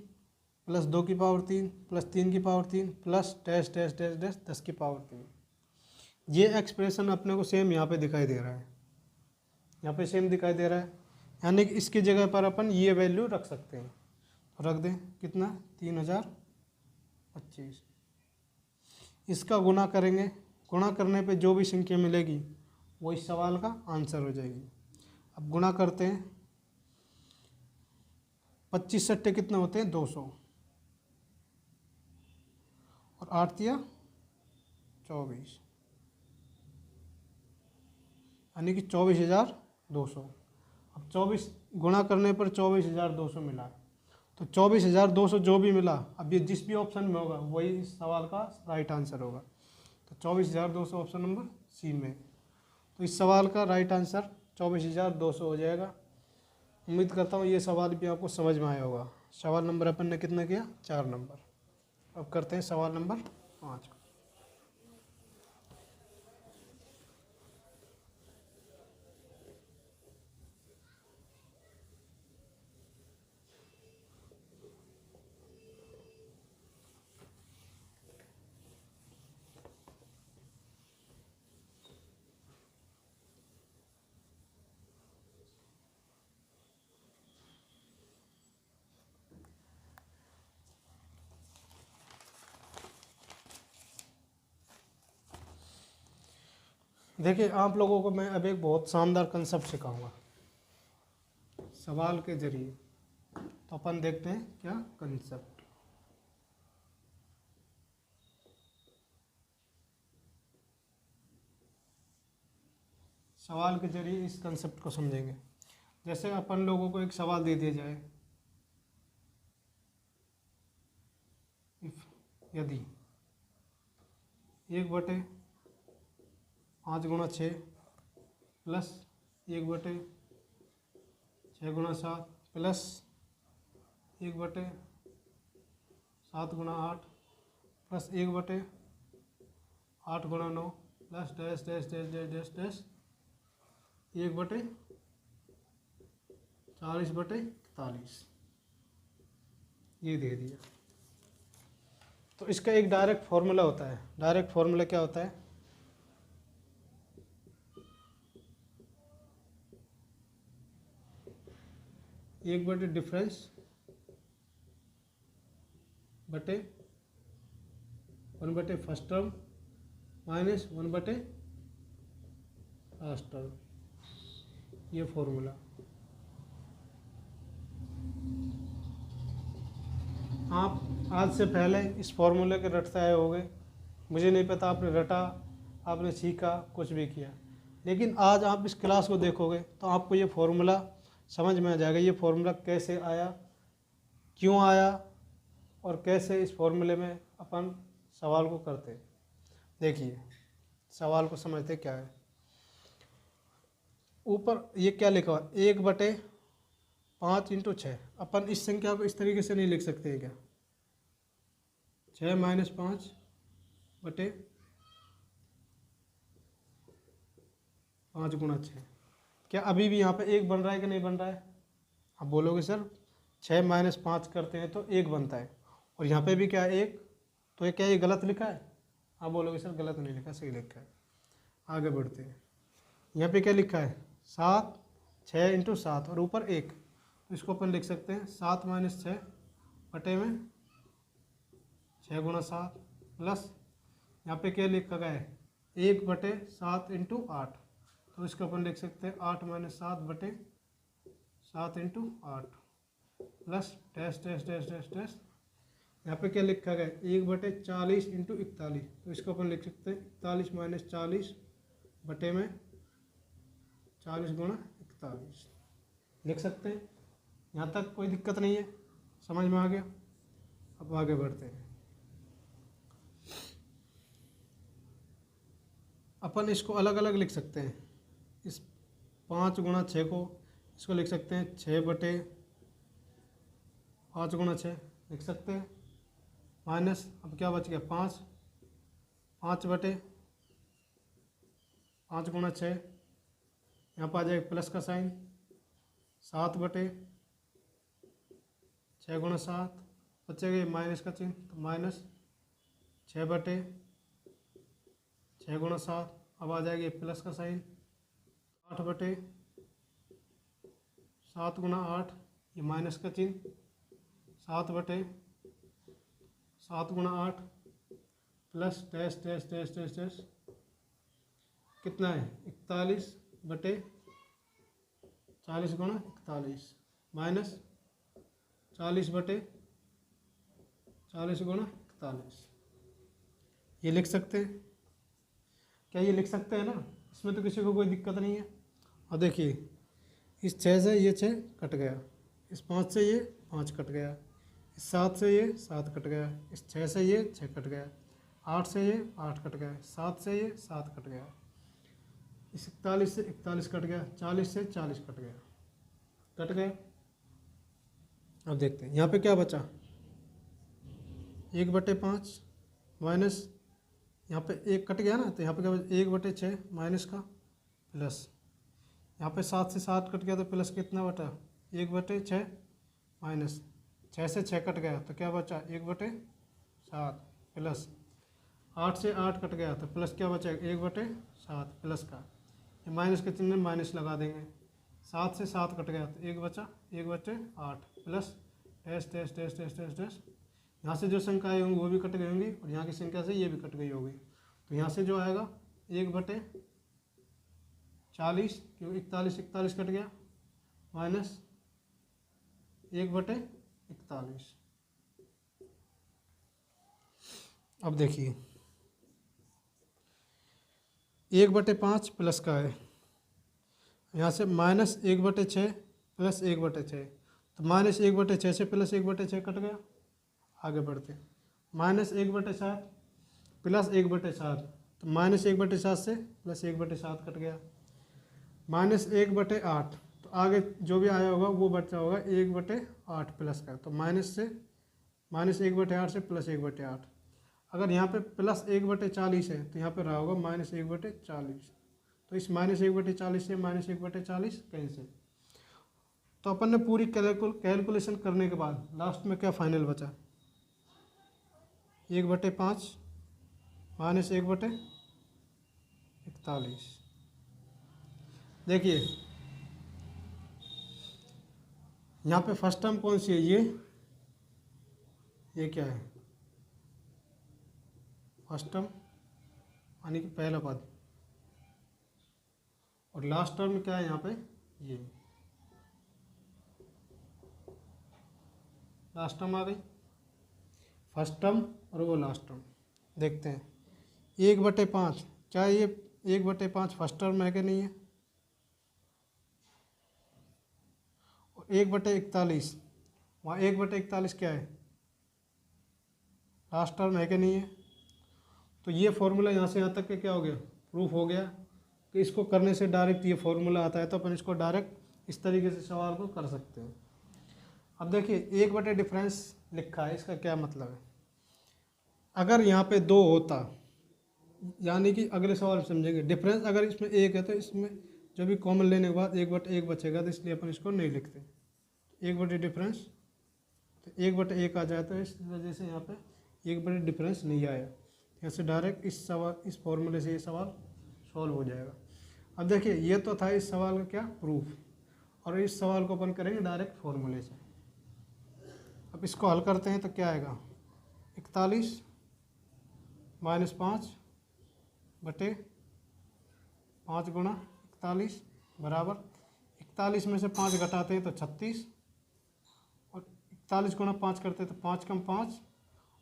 प्लस 2 की पावर 3 प्लस 3 की power 3 plus dash dash dash dash 10 की पावर 3। ये एक्सप्रेशन अपने को सेम यहाँ पे दिखाई दे रहा है, यहाँ पे सेम दिखाई दे रहा है, यानी कि इसकी जगह पर अपन ये वैल्यू रख सकते हैं। तो रख दें, कितना, 3025। इसका गुणा करेंगे, गुणा करने पे जो भी संख्या मिलेगी वो इस सवाल का आंसर हो जाएगी। अब गुणा करते हैं, 25 सट्टे कितने होते हैं, 200, और 8 तिया 24, यानी कि 24,200। अब 24 गुणा करने पर 24,200 मिला, तो 24,200 जो भी मिला, अब ये जिस भी ऑप्शन में होगा वही इस सवाल का राइट आंसर होगा। तो 24,200 ऑप्शन नंबर सी में। तो इस सवाल का राइट आंसर 24,200 हो जाएगा। उम्मीद करता हूँ ये सवाल भी आपको समझ में आया होगा। सवाल नंबर अपन ने कितना किया, 4 नंबर। अब करते हैं सवाल नंबर 5। देखिए आप लोगों को मैं अब एक बहुत शानदार कंसेप्ट सिखाऊंगा सवाल के जरिए। तो अपन देखते हैं क्या कंसेप्ट। सवाल के जरिए इस कंसेप्ट को समझेंगे। जैसे अपन लोगों को एक सवाल दे दिया जाए, यदि 1/5 गुणा 6 प्लस 1/6 गुणा 7 प्लस 1/7 गुणा 8 प्लस 1/8 गुणा 9 plus dash dash dash dash dash dash 1/40/41, ये दे दिया। तो इसका एक डायरेक्ट फॉर्मूला होता है। डायरेक्ट फॉर्मूला क्या होता है, एक बटे डिफरेंस बटे 1 बटे फर्स्ट टर्म माइनस 1 बटे लास्ट टर्म, ये फॉर्मूला। आप आज से पहले इस फॉर्मूले के रटते आए होंगे, मुझे नहीं पता आपने रटा, आपने सीखा, कुछ भी किया, लेकिन आज आप इस क्लास को देखोगे तो आपको ये फॉर्मूला समझ में आ जाएगा। ये फॉर्मूला कैसे आया, क्यों आया, और कैसे इस फॉर्मूले में अपन सवाल को करते हैं। देखिए सवाल को समझते क्या है। ऊपर ये क्या लिखा हुआ, 1/5 × 6। अपन इस संख्या को इस तरीके से नहीं लिख सकते हैं क्या, 6 - 5 बटे 5 × 6। क्या अभी भी यहाँ पे 1 बन रहा है कि नहीं बन रहा है? आप बोलोगे सर 6 - 5 करते हैं तो 1 बनता है, और यहाँ पे भी क्या है 1, तो ये क्या ये गलत लिखा है? आप बोलोगे सर गलत नहीं लिखा, सही लिखा है। आगे बढ़ते हैं। यहाँ पे क्या लिखा है 7, 6 × 7 और ऊपर 1, तो इसको अपन लिख सकते हैं 7 - 6 बटे में 6 × 7 प्लस यहाँ पे क्या लिखा गया है 1/7 × 8, तो इसको अपन लिख सकते हैं 8 - 7 बटे 7 × 8 plus dash dash dash dash dash. यहाँ पे क्या लिखा गया 1/40 × 41, तो इसको अपन लिख सकते हैं 41 - 40 बटे में 40 × 41 लिख सकते हैं। यहाँ तक कोई दिक्कत नहीं है, समझ में आ गया। अब आगे बढ़ते हैं। अपन इसको अलग अलग लिख सकते हैं। इस 5 × 6 को इसको लिख सकते हैं 6/5 × 6 लिख सकते हैं, माइनस अब क्या बच गया 5 5/5 × 6, यहाँ पर आ जाएगा प्लस का साइन 7/6 × 7 बचेगा माइनस का चिन्ह, तो माइनस 6/6 × 7, अब आ जाएगी प्लस का साइन 8/7 × 8, ये माइनस का चिन्ह 7/7 × 8 plus dash dash dash dash dash कितना है 41/40 × 41 माइनस 40/40 × 41, ये लिख सकते हैं। क्या ये लिख सकते हैं ना, इसमें तो किसी को कोई दिक्कत नहीं है। और देखिए इस 6 से ये 6 कट गया, इस 5 से ये 5 कट गया, इस 7 से ये 7 कट गया, इस 6 से ये 6 कट गया, 8 से ये 8 कट गया, 7 से ये 7 कट गया, इस 41 से 41 कट गया, 40 से 40 कट गया, कट गया। अब देखते हैं यहाँ पे क्या बचा 1/5 माइनस यहाँ पे 1 कट गया ना, तो यहाँ पे क्या बचा 1/6 माइनस का प्लस, यहाँ पे 7 से 7 कट गया तो प्लस कितना बटा 1/6 माइनस 6 से 6 कट गया तो क्या बचा 1/7 प्लस 8 से 8 कट गया तो प्लस क्या बचा 1/7 प्लस का, ये माइनस के चिन्ह में माइनस लगा देंगे। 7 से 7 कट गया तो 1 बचा 1/8 plus dash dash dash dash dash dash, यहाँ से जो संख्याएँ होंगी वो भी कट गई होंगी और यहाँ की संख्या से ये भी कट गई होगी, तो यहाँ से जो आएगा 1/40 क्योंकि 41 कट गया माइनस 1/41। अब देखिए 1/5 प्लस का है, यहाँ से माइनस 1/6 प्लस 1/6, तो माइनस 1/6 से प्लस 1/6 कट गया। आगे बढ़ते माइनस 1/7 प्लस 1/7, तो माइनस 1/7 से प्लस 1/7 कट गया, माइनस 1/8, तो आगे जो भी आया होगा वो बचा होगा 1/8 प्लस का, तो माइनस से माइनस 1/8 से प्लस 1/8। अगर यहाँ पे प्लस 1/40 है तो यहाँ पे रहा होगा माइनस 1/40, तो इस माइनस 1/40 से माइनस 1/40 कैंसिल। तो अपन ने पूरी कैलकुलेशन करने के बाद लास्ट में क्या फाइनल बचा 1/5 माइनस 1/41। देखिए यहाँ पे फर्स्ट टर्म कौन सी है, ये क्या है, फर्स्ट टर्म यानी कि पहला पद, और लास्ट टर्म क्या है यहाँ पे, ये लास्ट टर्म आ गई, फर्स्ट टर्म और वो लास्ट टर्म। देखते हैं 1/5, क्या ये 1/5 फर्स्ट टर्म है कि नहीं है, और 1/41, वहाँ 1/41 क्या है, लास्ट टर्म है कि नहीं है। तो ये फॉर्मूला यहाँ से यहाँ तक के क्या हो गया, प्रूफ हो गया कि इसको करने से डायरेक्ट ये फॉर्मूला आता है, तो अपन इसको डायरेक्ट इस तरीके से सवाल को कर सकते हैं। अब देखिए 1 डिफरेंस लिखा है, इसका क्या मतलब है, अगर यहाँ पे 2 होता, यानी कि अगले सवाल समझेंगे, डिफरेंस अगर इसमें 1 है तो इसमें जो भी कॉमन लेने के बाद 1/1 बचेगा, तो इसलिए अपन इसको नहीं लिखते 1 डिफरेंस, तो 1/1 आ जाए, तो इस वजह से यहाँ पे 1 डिफरेंस नहीं आया। यहाँ से डायरेक्ट इस फॉर्मूले से ये सवाल सॉल्व हो जाएगा। अब देखिए ये तो था इस सवाल का क्या प्रूफ, और इस सवाल को अपन करेंगे डायरेक्ट फॉर्मूले से। अब इसको हल करते हैं तो क्या आएगा, 41 - 5/5 गुणा 41 बराबर 41 में से 5 घटाते हैं तो 36, और 41 गुणा 5 करते हैं तो 5 कम 5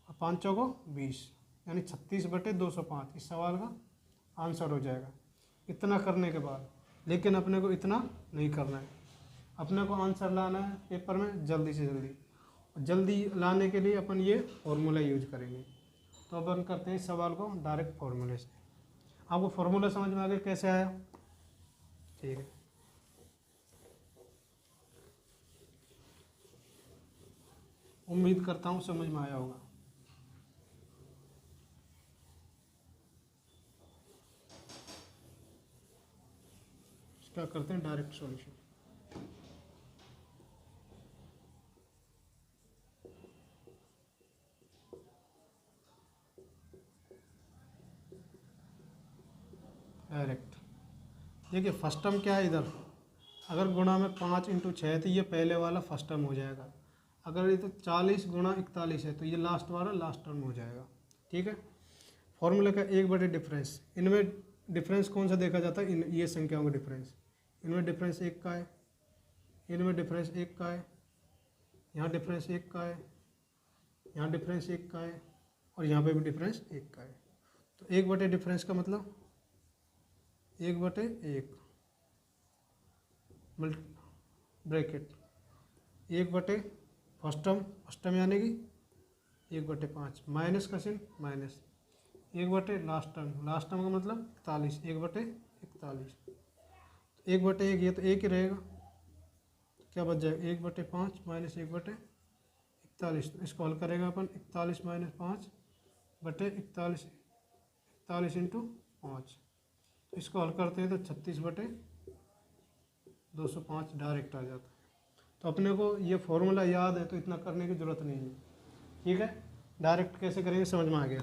और 5 चौको 20, यानी 36/205 इस सवाल का आंसर हो जाएगा। इतना करने के बाद लेकिन अपने को इतना नहीं करना है, अपने को आंसर लाना है पेपर में जल्दी से जल्दी, और जल्दी लाने के लिए अपन ये फॉर्मूला यूज करेंगे। तो अपन करते हैं इस सवाल को डायरेक्ट फॉर्मूले से। आपको फॉर्मूला समझ में आ गया कैसे आया, ठीक है। उम्मीद करता हूँ समझ में आया होगा। क्या करते हैं डायरेक्ट सॉल्यूशन। डायरेक्ट देखिए फर्स्ट टर्म क्या है, इधर अगर गुणा में 5 × 6 है तो ये पहले वाला फर्स्ट टर्म हो जाएगा, अगर ये तो 40 गुणा 41 है तो ये लास्ट वाला लास्ट टर्म हो जाएगा, ठीक है। फॉर्मूला का 1 डिफरेंस, इनमें डिफरेंस कौन सा देखा जाता है, इन ये संख्याओं का डिफरेंस, इनमें डिफरेंस 1 का है, इनमें डिफरेंस 1 का है, यहाँ डिफरेंस 1 का है, यहाँ डिफरेंस 1 का है, और यहाँ पे भी डिफरेंस 1 का है। तो 1 डिफरेंस का मतलब 1/1 ब्रैकेट 1 फर्स्ट टर्म यानी कि 1/5 माइनस का चिन्ह माइनस 1 लास्ट टर्म का मतलब 41 1/41, 1/1 ये तो 1 ही रहेगा, तो क्या बच जाएगा 1/5 माइनस 1/41, तो इसको हल करेगा अपन 41 - 5/41 41 × 5, इसको हल करते हैं तो 36/205 डायरेक्ट आ जाता है। तो अपने को ये फॉर्मूला याद है तो इतना करने की ज़रूरत नहीं है, ठीक है। डायरेक्ट कैसे करेंगे समझ में आ गया।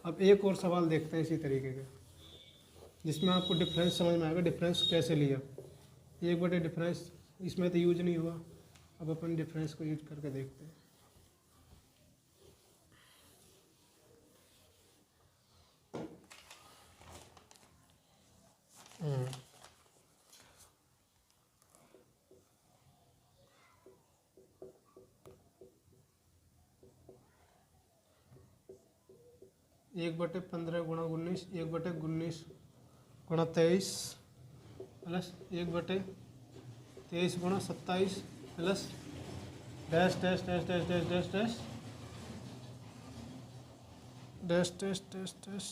अब एक और सवाल देखते हैं इसी तरीके के, जिसमें आपको डिफरेंस समझ में आएगा, डिफरेंस कैसे लिया। 1 डिफरेंस इसमें तो यूज नहीं हुआ, अब अपन डिफरेंस को यूज करके देखते हैं। एक बटे 15 गुणा 19 1/19 गुणा 23 प्लस 1/23 गुणा 27 plus dash dash dash dash dash dash dash dash dash dash dash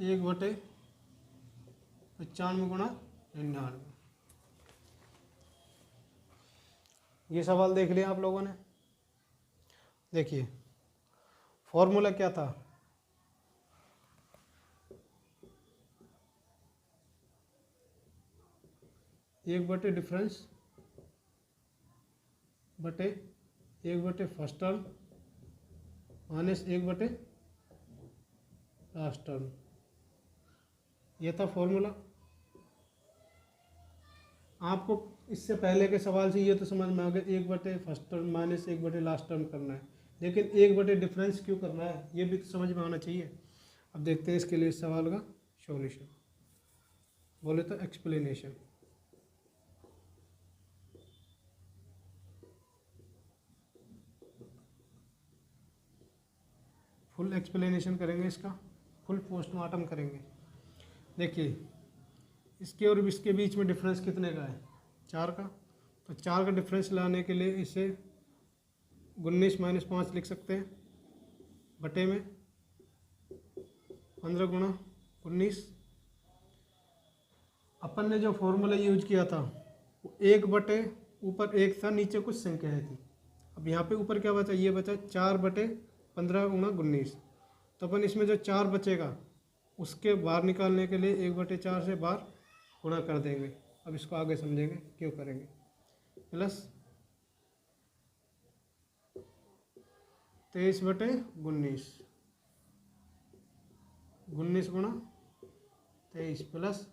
1/95 गुणा 99। ये सवाल देख लिया आप लोगों ने। देखिए फॉर्मूला क्या था, एक बटे डिफरेंस बटे 1 first term minus 1 last term, ये था फॉर्मूला। आपको इससे पहले के सवाल से ये तो समझ में आ गया 1/, first term minus 1/, last term करना है, लेकिन 1/, डिफरेंस क्यों करना है ये भी तो समझ में आना चाहिए। अब देखते हैं इसके लिए इस सवाल का सॉल्यूशन, बोले तो एक्सप्लेनेशन। फुल एक्सप्लेनेशन करेंगे इसका, फुल पोस्टमार्टम करेंगे। देखिए इसके और इसके बीच में डिफरेंस कितने का है, 4 का। तो 4 का डिफरेंस लाने के लिए इसे 19 - 5 लिख सकते हैं, बटे में 15 गुणा 19। अपन ने जो फॉर्मूला यूज किया था वो 1/, ऊपर 1 था, नीचे कुछ संख्याएं थी। अब यहाँ पे ऊपर क्या बचा, ये बचा 4/15 गुणा 19। तो अपन इसमें जो 4 बचेगा उसके बाहर निकालने के लिए 1/4 से बाहर गुणा कर देंगे। अब इसको आगे समझेंगे क्यों करेंगे। प्लस 23/19, 19 गुणा 23, प्लस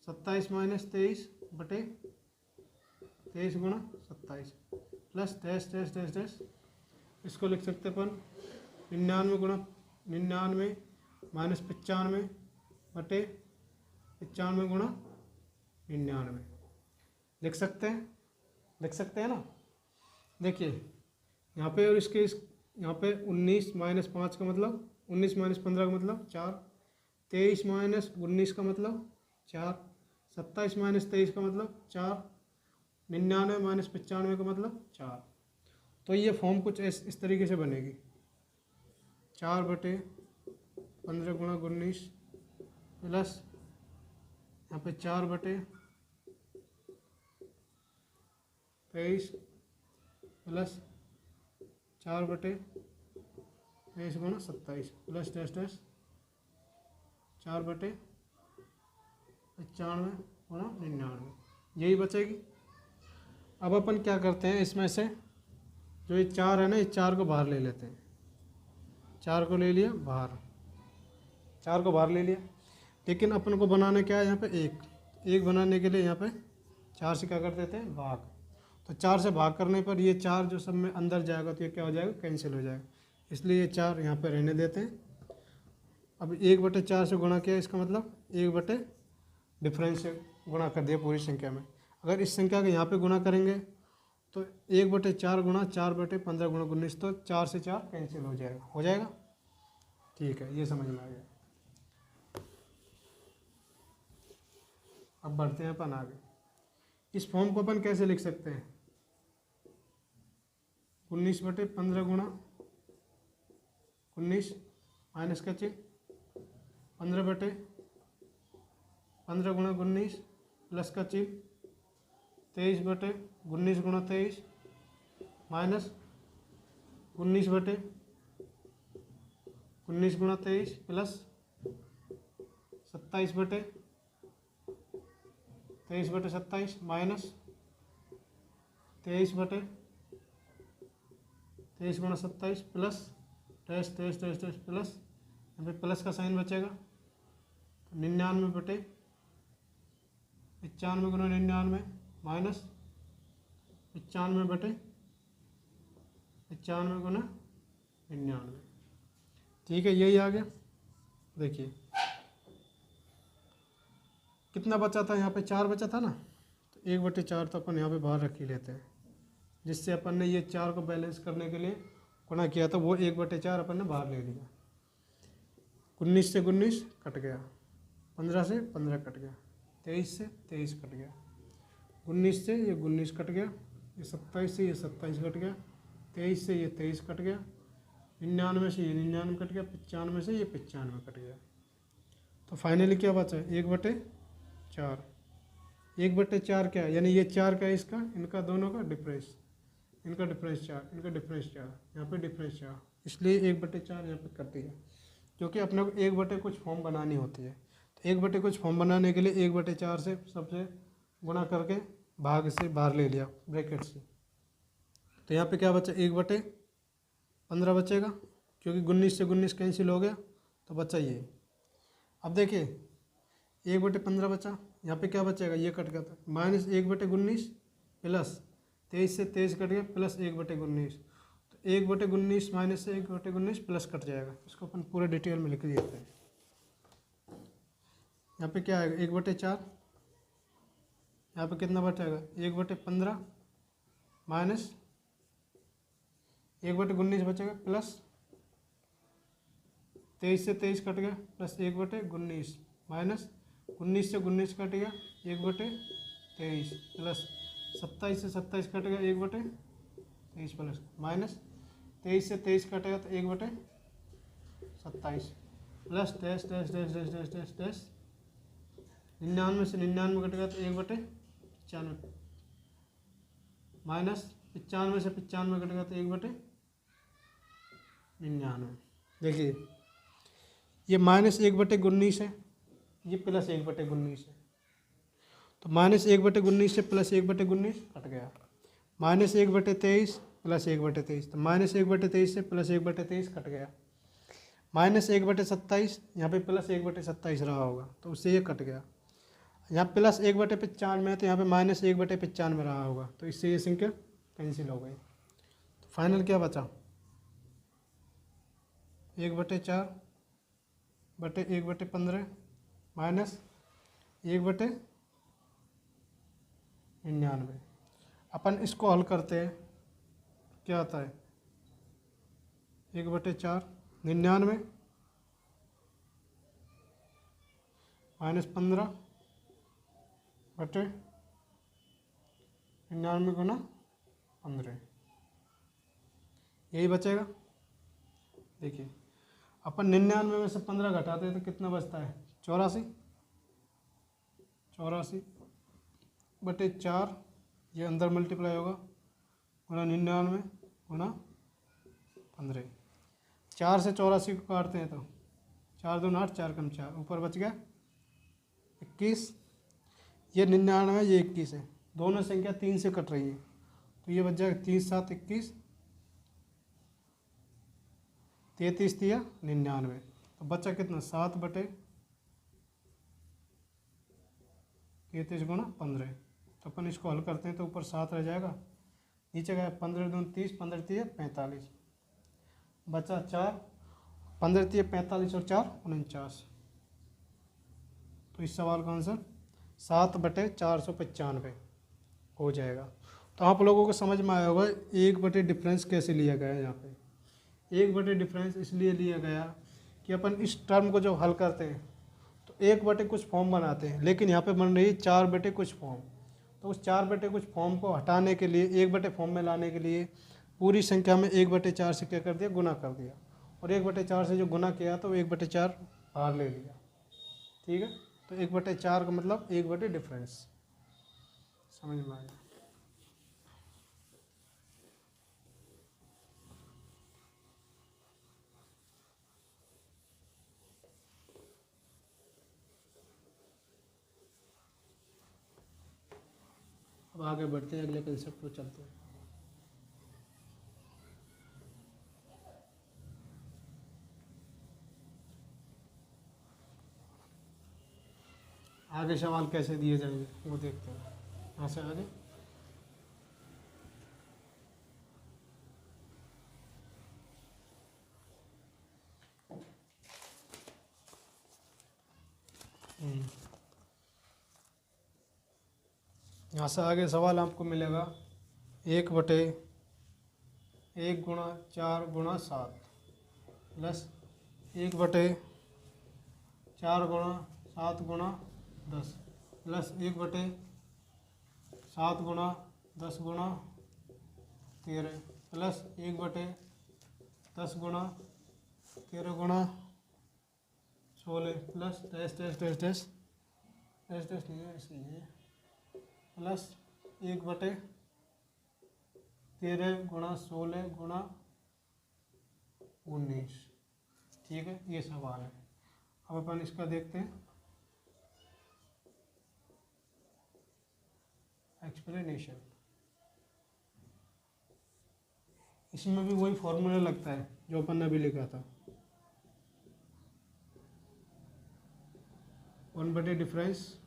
27 - 23/23 गुणा 27, plus dash dash dash dash. इसको लिख सकते अपन 99 गुणा 99 - 95/95 गुणा 99 लिख सकते हैं ना। देखिए यहाँ पे और इसके यहाँ पे 19 - 5 का मतलब 19 - 15 का मतलब 4, 23 - 19 का मतलब 4, 27 - 23 का मतलब 4, 99 - 95 का मतलब 4। तो ये फॉर्म कुछ इस तरीके से बनेगी, 4/15 गुणा 19 प्लस यहाँ पे 4/23 प्लस 4/23 गुणा 27 प्लस डैश डैश 4/95 गुणा 99, यही बचेगी। अब अपन क्या करते हैं, इसमें से जो ये 4 है ना, इस 4 को बाहर ले लेते हैं। 4 को ले लिया बाहर, 4 को बाहर ले लिया, लेकिन अपन को बनाना क्या है यहाँ पे, एक बनाने के लिए यहाँ पे 4 से क्या कर देते हैं, भाग। तो 4 से भाग करने पर ये 4 जो सब में अंदर जाएगा तो ये क्या हो जाएगा, कैंसिल हो जाएगा, इसलिए ये 4 यहाँ पे रहने देते हैं। अब 1/4 से गुणा किया, इसका मतलब 1/, डिफरेंस से गुणा कर दिया पूरी संख्या में। अगर इस संख्या को यहाँ पे गुणा करेंगे तो 1/4 गुणा 4/15 गुणा 19, तो 4 से 4 कैंसिल हो जाएगा। ठीक है, ये समझ में आ गया। अब बढ़ते हैं अपन आगे। इस फॉर्म को अपन कैसे लिख सकते हैं, 19/15 गुणा 19 माइनस का चिन्ह, 15/15 गुणा 19 प्लस का चिन्ह, 23/19 गुणा 23 माइनस 19/19 गुणा 23 प्लस 27/23/27 माइनस 23/23 गुणा 27 plus dash dash dash dash plus, यहाँ पे प्लस का साइन बचेगा, 99/95 गुणा 99 माइनस 95/95 गुणा 99। ठीक है, यही आ गया। देखिए कितना बचा था, यहाँ पे 4 बचा था ना, तो 1/4 तो अपन यहाँ पे बाहर रख ही लेते हैं, जिससे अपन ने ये 4 को बैलेंस करने के लिए गुणा किया था, वो 1/4 अपन ने बाहर ले लिया। 19 से 19 कट गया, 15 से 15 कट गया, 23 से 23 कट गया, 19 से ये 19 कट गया, ये 27 से ये 27 कट गया, 23 से ये 23 कट गया, 99 से ये 99 कट गया, 95 से ये 95 कट गया। तो फाइनली क्या बचा, 1/4। 1/4 क्या है, यानी ये 4 का इसका, इनका दोनों का डिफरेंस, इनका डिफरेंस 4, इनका डिफरेंस 4, यहाँ पे डिफरेंस 4, इसलिए 1/4 यहाँ पे कर दिया। क्योंकि अपने को 1/, कुछ फॉर्म बनानी होती है, तो 1/, कुछ फॉर्म बनाने के लिए 1/4 से सबसे गुणा करके भाग से बाहर ले लिया ब्रैकेट से। तो यहाँ पे क्या बचा, 1/15 बचेगा, क्योंकि 19 से 19 कैंसिल हो गया, तो बचा ये। अब देखिए 1/15 बचा, यहाँ पे क्या बचेगा, ये कट गया था, -1/19 प्लस 23 से 23 कट गया प्लस 1/19, तो 1/19 माइनस से 1/19 प्लस कट जाएगा। इसको अपन पूरे डिटेल में लिख देते हैं। यहाँ पे क्या आएगा 1/4, यहाँ पे कितना बचेगा 1/15 माइनस 1/19 बचेगा प्लस 23 से 23 कट गया प्लस 1/19 माइनस 19 से 19 कट गया 1/23 प्लस 27 से 27 कट गया 1/23 प्लस माइनस 23 से 23 कटेगा तो 1/27 plus dash dash dash dash dash dash dash 99 से 99 कटेगा तो 1/95 माइनस 95 से 95 कटेगा तो 1/99। देखिए ये -1/19 है, ये प्लस 1/19 है, तो -1/19 से प्लस 1/19 कट गया, -1/23 प्लस 1/23, तो -1/23 से प्लस 1/23 कट गया, -1/27 यहाँ पे प्लस 1/27 रहा होगा तो उससे ये कट गया, यहाँ प्लस 1/95 है तो यहाँ पे -1/95 रहा होगा तो इससे ये संख्या कैंसिल हो गई। तो फाइनल क्या बचा 1/4/1/15 माइनस 1/99। अपन इसको हल करते हैं, क्या आता है 1/4 99 माइनस 15/99 गुना 15, यही बचेगा। देखिए अपन 99 में से 15 घटाते हैं तो कितना बचता है 84, 84/4, ये अंदर मल्टीप्लाई होगा गुना 99 गुना 15, 4 से 84 को काटते हैं तो 4 दूनी 8, 4 कम 4, ऊपर बच गया 21, ये 99 ये 21 है, दोनों संख्या 3 से कट रही है तो ये बच जाएगा 3 7 21, 33 दिया 99, तो बचा कितना 7/33 गुना 15। तो अपन इसको हल करते हैं तो ऊपर 7 रह जाएगा, नीचे गया 15 दूनी 30, 15 3 45, बचा 4, 15 3 45 और 4 49। तो इस सवाल का आंसर 7/495 हो जाएगा। तो आप लोगों को समझ में आया होगा 1/, डिफरेंस कैसे लिया गया है। यहाँ पे 1/, डिफरेंस इसलिए लिया गया कि अपन इस टर्म को जब हल करते हैं तो 1/, कुछ फॉर्म बनाते हैं, लेकिन यहाँ पे बन रही है 4/, कुछ फॉर्म। तो उस 4/, कुछ फॉर्म को हटाने के लिए 1/, फॉर्म में लाने के लिए पूरी संख्या में 1/4 से क्या कर दिया गुना कर दिया, और 1/4 से जो गुना किया तो 1/4 बाहर ले लिया। ठीक है, तो 1/4 का मतलब 1/, डिफरेंस। समझ में आया। अब आगे बढ़ते हैं, अगले कंसेप्ट पर चलते हैं। आगे सवाल कैसे दिए जाएंगे वो देखते हैं। यहाँ से आगे यहाँ से आगे सवाल आपको मिलेगा 1/1 गुणा 4 गुणा 7 प्लस 1/4 गुणा 7 गुणा 10 प्लस 1/7 गुणा 10 गुणा 13 प्लस 1/10 गुणा 13 गुणा 16 plus dash dash dash dash dash dash नहीं है इसलिए प्लस 1/13 गुणा 16 गुणा 19। ठीक है, ये सवाल है। अब अपन इसका देखते हैं एक्सप्लेनेशन। इसमें भी वही फॉर्मूला लगता है जो अपन ने अभी लिखा था, 1/, डिफरेंस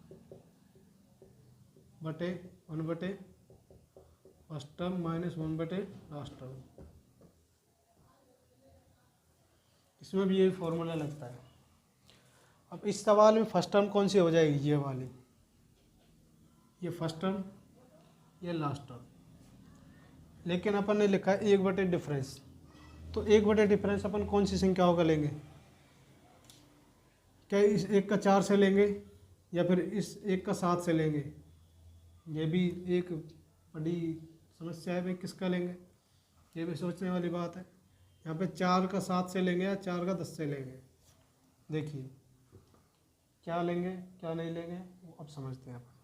बटे 1 बटे फर्स्ट टर्म माइनस 1 बटे लास्ट टर्म। इसमें भी यही फॉर्मूला लगता है। अब इस सवाल में फर्स्ट टर्म कौन सी हो जाएगी, ये वाली, ये फर्स्ट टर्म, ये लास्ट टर्म। लेकिन अपन ने लिखा है 1 बटे डिफरेंस, तो 1 बटे डिफरेंस अपन कौन सी संख्याओं का लेंगे? क्या इस 1 का 4 से लेंगे या फिर इस 1 का 7 से लेंगे? ये भी एक बड़ी समस्या है भाई, किसका लेंगे, ये भी सोचने वाली बात है। यहाँ पे 4 का 7 से लेंगे या 4 का 10 से लेंगे, देखिए क्या लेंगे क्या नहीं लेंगे वो अब समझते हैं अपन।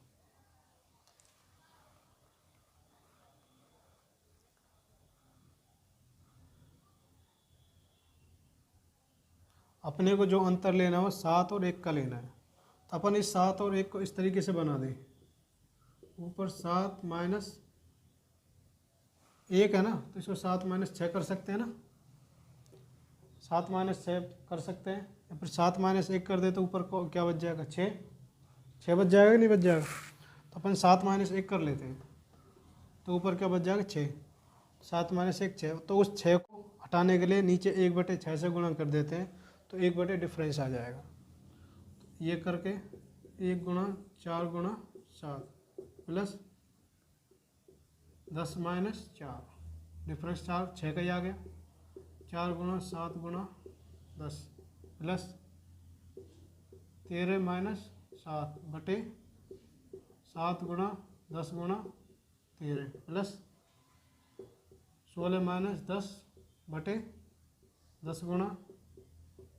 अपने को जो अंतर लेना हो 7 और 1 का लेना है, तो अपन इस 7 और 1 को इस तरीके से बना दें, ऊपर 7 माइनस 1 है ना, तो इसको 7 माइनस 6 कर सकते हैं ना, 7 माइनस 6 कर सकते हैं, या फिर 7 माइनस 1 कर दे तो ऊपर को क्या बच जाएगा, 6 बच जाएगा नहीं बच जाएगा? तो अपन 7 माइनस 1 कर लेते हैं, तो ऊपर क्या बच जाएगा, 6। 7 माइनस 1 6, तो उस 6 को हटाने के लिए नीचे 1 बटे 6 से गुणा कर देते हैं, तो 1 बटे डिफरेंस आ जाएगा। तो ये करके 1 गुणा 4 गुणा 7 प्लस 10 माइनस 4, डिफरेंस 4 6 का ही आ गया, 4 गुणा 7 गुणा 10 प्लस 13 माइनस 7 बटे 7 गुणा 10 गुणा 13 प्लस 16 माइनस 10 बटे 10 गुणा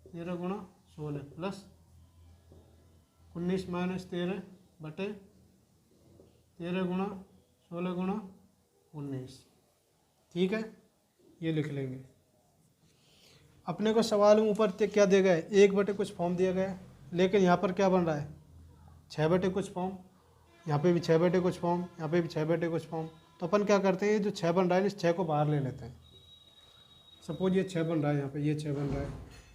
13 गुणा 16 प्लस 19 माइनस 13 बटे 13 गुणा 16 गुणा 19। ठीक है, ये लिख लेंगे। अपने को सवाल में ऊपर क्या दिया गया है, 1 बटे कुछ फॉर्म दिया गया है, लेकिन यहाँ पर क्या बन रहा है, 6 बटे कुछ फॉर्म, यहाँ पे भी 6 बटे कुछ फॉर्म, यहाँ पे भी 6 बटे कुछ फॉर्म। तो अपन क्या करते हैं, जो 6 बन रहा है इस 6 को बाहर ले लेते हैं। सपोज ये 6 बन रहा है, यहाँ पे ये 6 बन रहा है,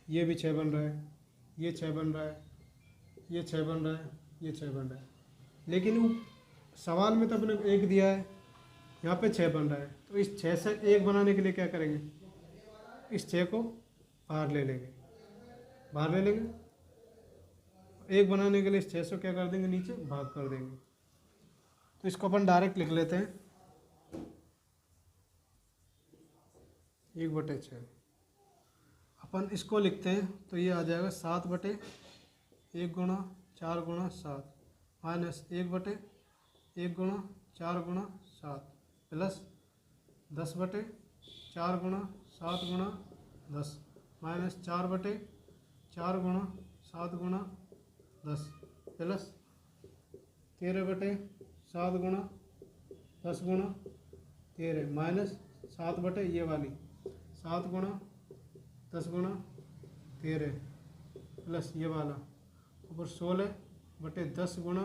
ये भी 6 बन रहा है, ये 6 बन रहा है, ये 6 बन रहा है, ये 6 बन रहा है, लेकिन वो सवाल में तो अपने को 1 दिया है, यहाँ पे 6 बन रहा है, तो इस 6 से 1 बनाने के लिए क्या करेंगे, इस 6 को बाहर ले लेंगे, बाहर ले लेंगे। 1 बनाने के लिए इस 6 से क्या कर देंगे, नीचे भाग कर देंगे। तो इसको अपन डायरेक्ट लिख लेते हैं 1 बटे 6। अपन इसको लिखते हैं तो ये आ जाएगा 7 बटे 1 गुणा 4 गुणा 7 माइनस 1 बटे 1 गुणा 4 गुणा 7 प्लस 10 बटे 4 गुणा 7 गुणा 10 माइनस 4 बटे 4 गुणा 7 गुणा 10 प्लस 13 बटे 7 गुणा 10 गुणा 13 माइनस 7 बटे ये वाली 7 गुणा 10 गुणा 13 प्लस ये वाला ऊपर 16 बटे 10 गुणा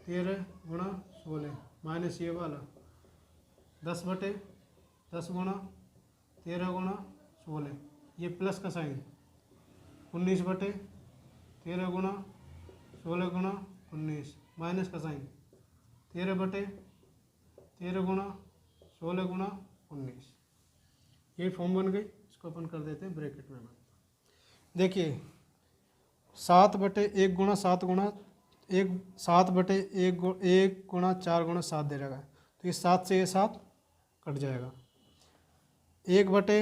13 गुणा 16 माइनस ये वाला 10 बटे 10 गुणा 13 गुणा 16, ये प्लस का साइन 19 बटे 13 गुणा 16 गुणा 19 माइनस का साइन 13 बटे 13 गुणा 16 गुणा 19। ये फॉर्म बन गई, इसको अपन कर देते हैं ब्रैकेट में। देखिए 7 बटे 1 गुणा 7 गुणा 1 7 बटे 1 गुणा 4 गुणा 7 दे रहा है, तो ये 7 से ये 7 कट जाएगा। 1 बटे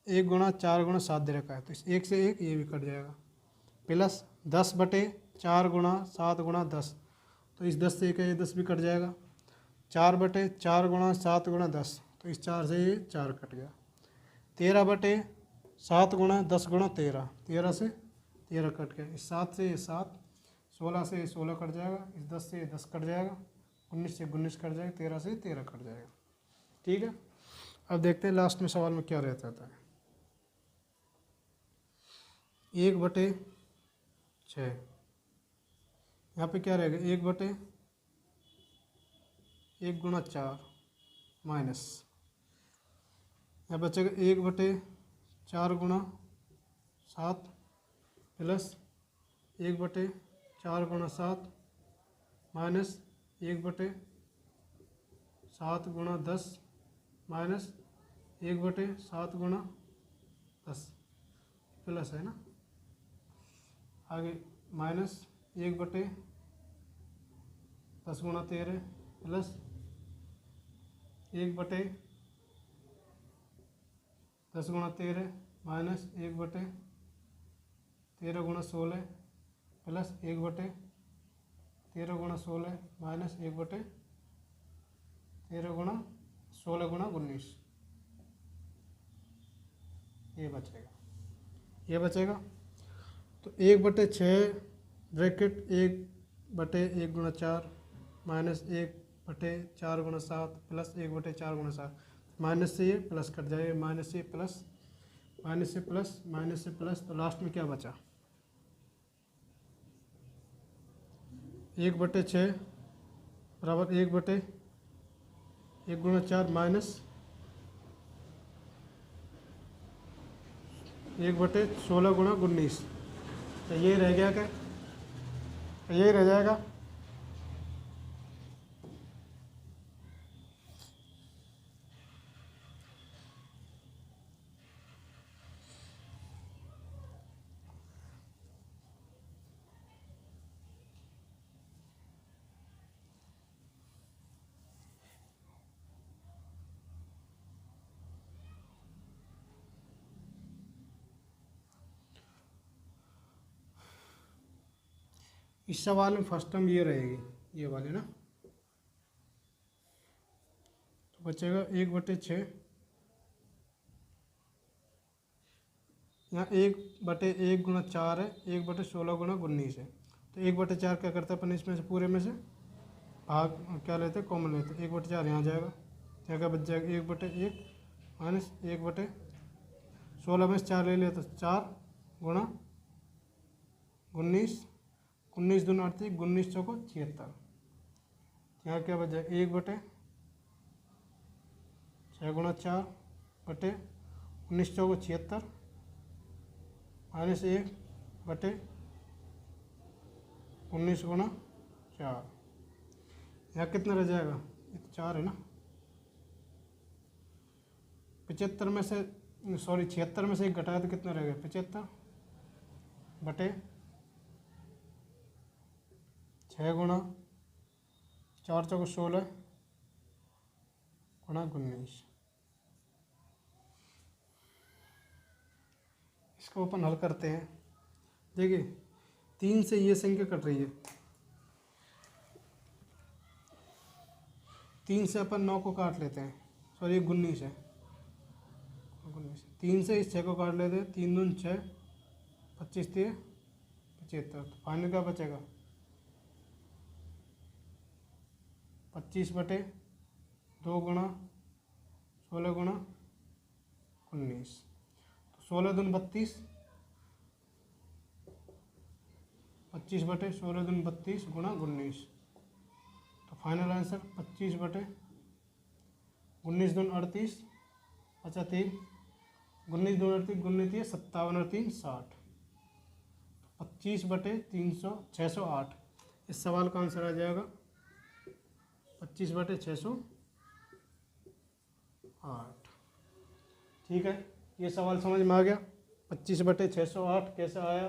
1 गुणा 4 गुणा 7 दे रखा है, तो इस 1 से 1 ये भी कट जाएगा। प्लस 10 बटे 4 गुणा 7 गुणा 10, तो इस 10 से 1 ये 10 भी कट जाएगा। 4 बटे 4 गुणा 7 गुणा 10, तो इस 4 से ये 4 कट गया। 13 बटे 7 गुणा 10 गुणा 13, 13 से 13 कट गया। इस 7 से ये 7, 16 से ये 16 कट जाएगा, इस 10 से ये 10 कट जाएगा, 19 से 19 कट जाएगा, 13 से 13 कट जाएगा। ठीक है, अब देखते हैं लास्ट में सवाल में क्या रहता है। 1 बटे 6, यहाँ पे क्या रहेगा, 1 बटे 1 गुणा 4 माइनस यहाँ बचेगा 1 बटे 4 गुणा 7 प्लस 1 बटे 4 गुणा 7 माइनस 1/7 × 10 माइनस 1/7 × 10 प्लस है ना, आगे minus 1/10 × 13 plus 1/10 × 13 minus 1/13 × 16 plus 1/13 × 16 minus 1/13 × 16 × 19, ये बचेगा। तो 1/6 ब्रैकेट 1/1 × 4 माइनस 1/4 × 7 प्लस 1/4 × 7, माइनस से ये प्लस कट जाएगा, माइनस से प्लस, माइनस से प्लस, माइनस से प्लस, तो लास्ट में क्या बचा 1/6 बराबर 1/1 × 4 माइनस 1/16 × 19, तो ये रह गया क्या, यही रह जाएगा। इस सवाल में फर्स्ट टर्म ये रहेगी, ये वाली ना, तो बचेगा 1/6, यहाँ 1/1 × 4 है, 1/16 × 19 है, तो 1/4 क्या करता है अपन इसमें से पूरे में से भाग क्या लेते हैं, कॉमन लेते हैं, 1/4 यहाँ जाएगा, यहाँ क्या बच जाएगा 1/1 माइनस 1/16 में से 4 ले लिया तो 4 × 19, 19 दूनी 38, 19 चौको 76, यहाँ क्या बच जाएगा 1/6 × 4 बटे 19 चौको 76 माइनस 1/19 × 4, यहाँ कितना रह जाएगा, ये तो 4 है ना, 75 में से, सॉरी 76 में से 1 घटाया तो कितना रहेगा 75 बटे 6 × 4 चौको 16 × 19, इसको अपन हल करते हैं। देखिए 3 से ये संख्या कट रही है, 3 से अपन 9 को काट लेते हैं, सॉरी ये 19 है, 3 से इस 6 को काट लेते हैं, 3 दूनी 6, 25 3 75, तो फाइनल क्या बचेगा 25/2 × 16 × 19, तो 16 दूनी 32, 25/16 दूनी 32 × 19, तो फाइनल आंसर 25/19 दूनी 38, अच्छा 3, 19 दूनी 38, 57 और 3 60, 25/308, इस सवाल का आंसर आ जाएगा 25/608। ठीक है, ये सवाल समझ में आ गया। 25/608 कैसे आया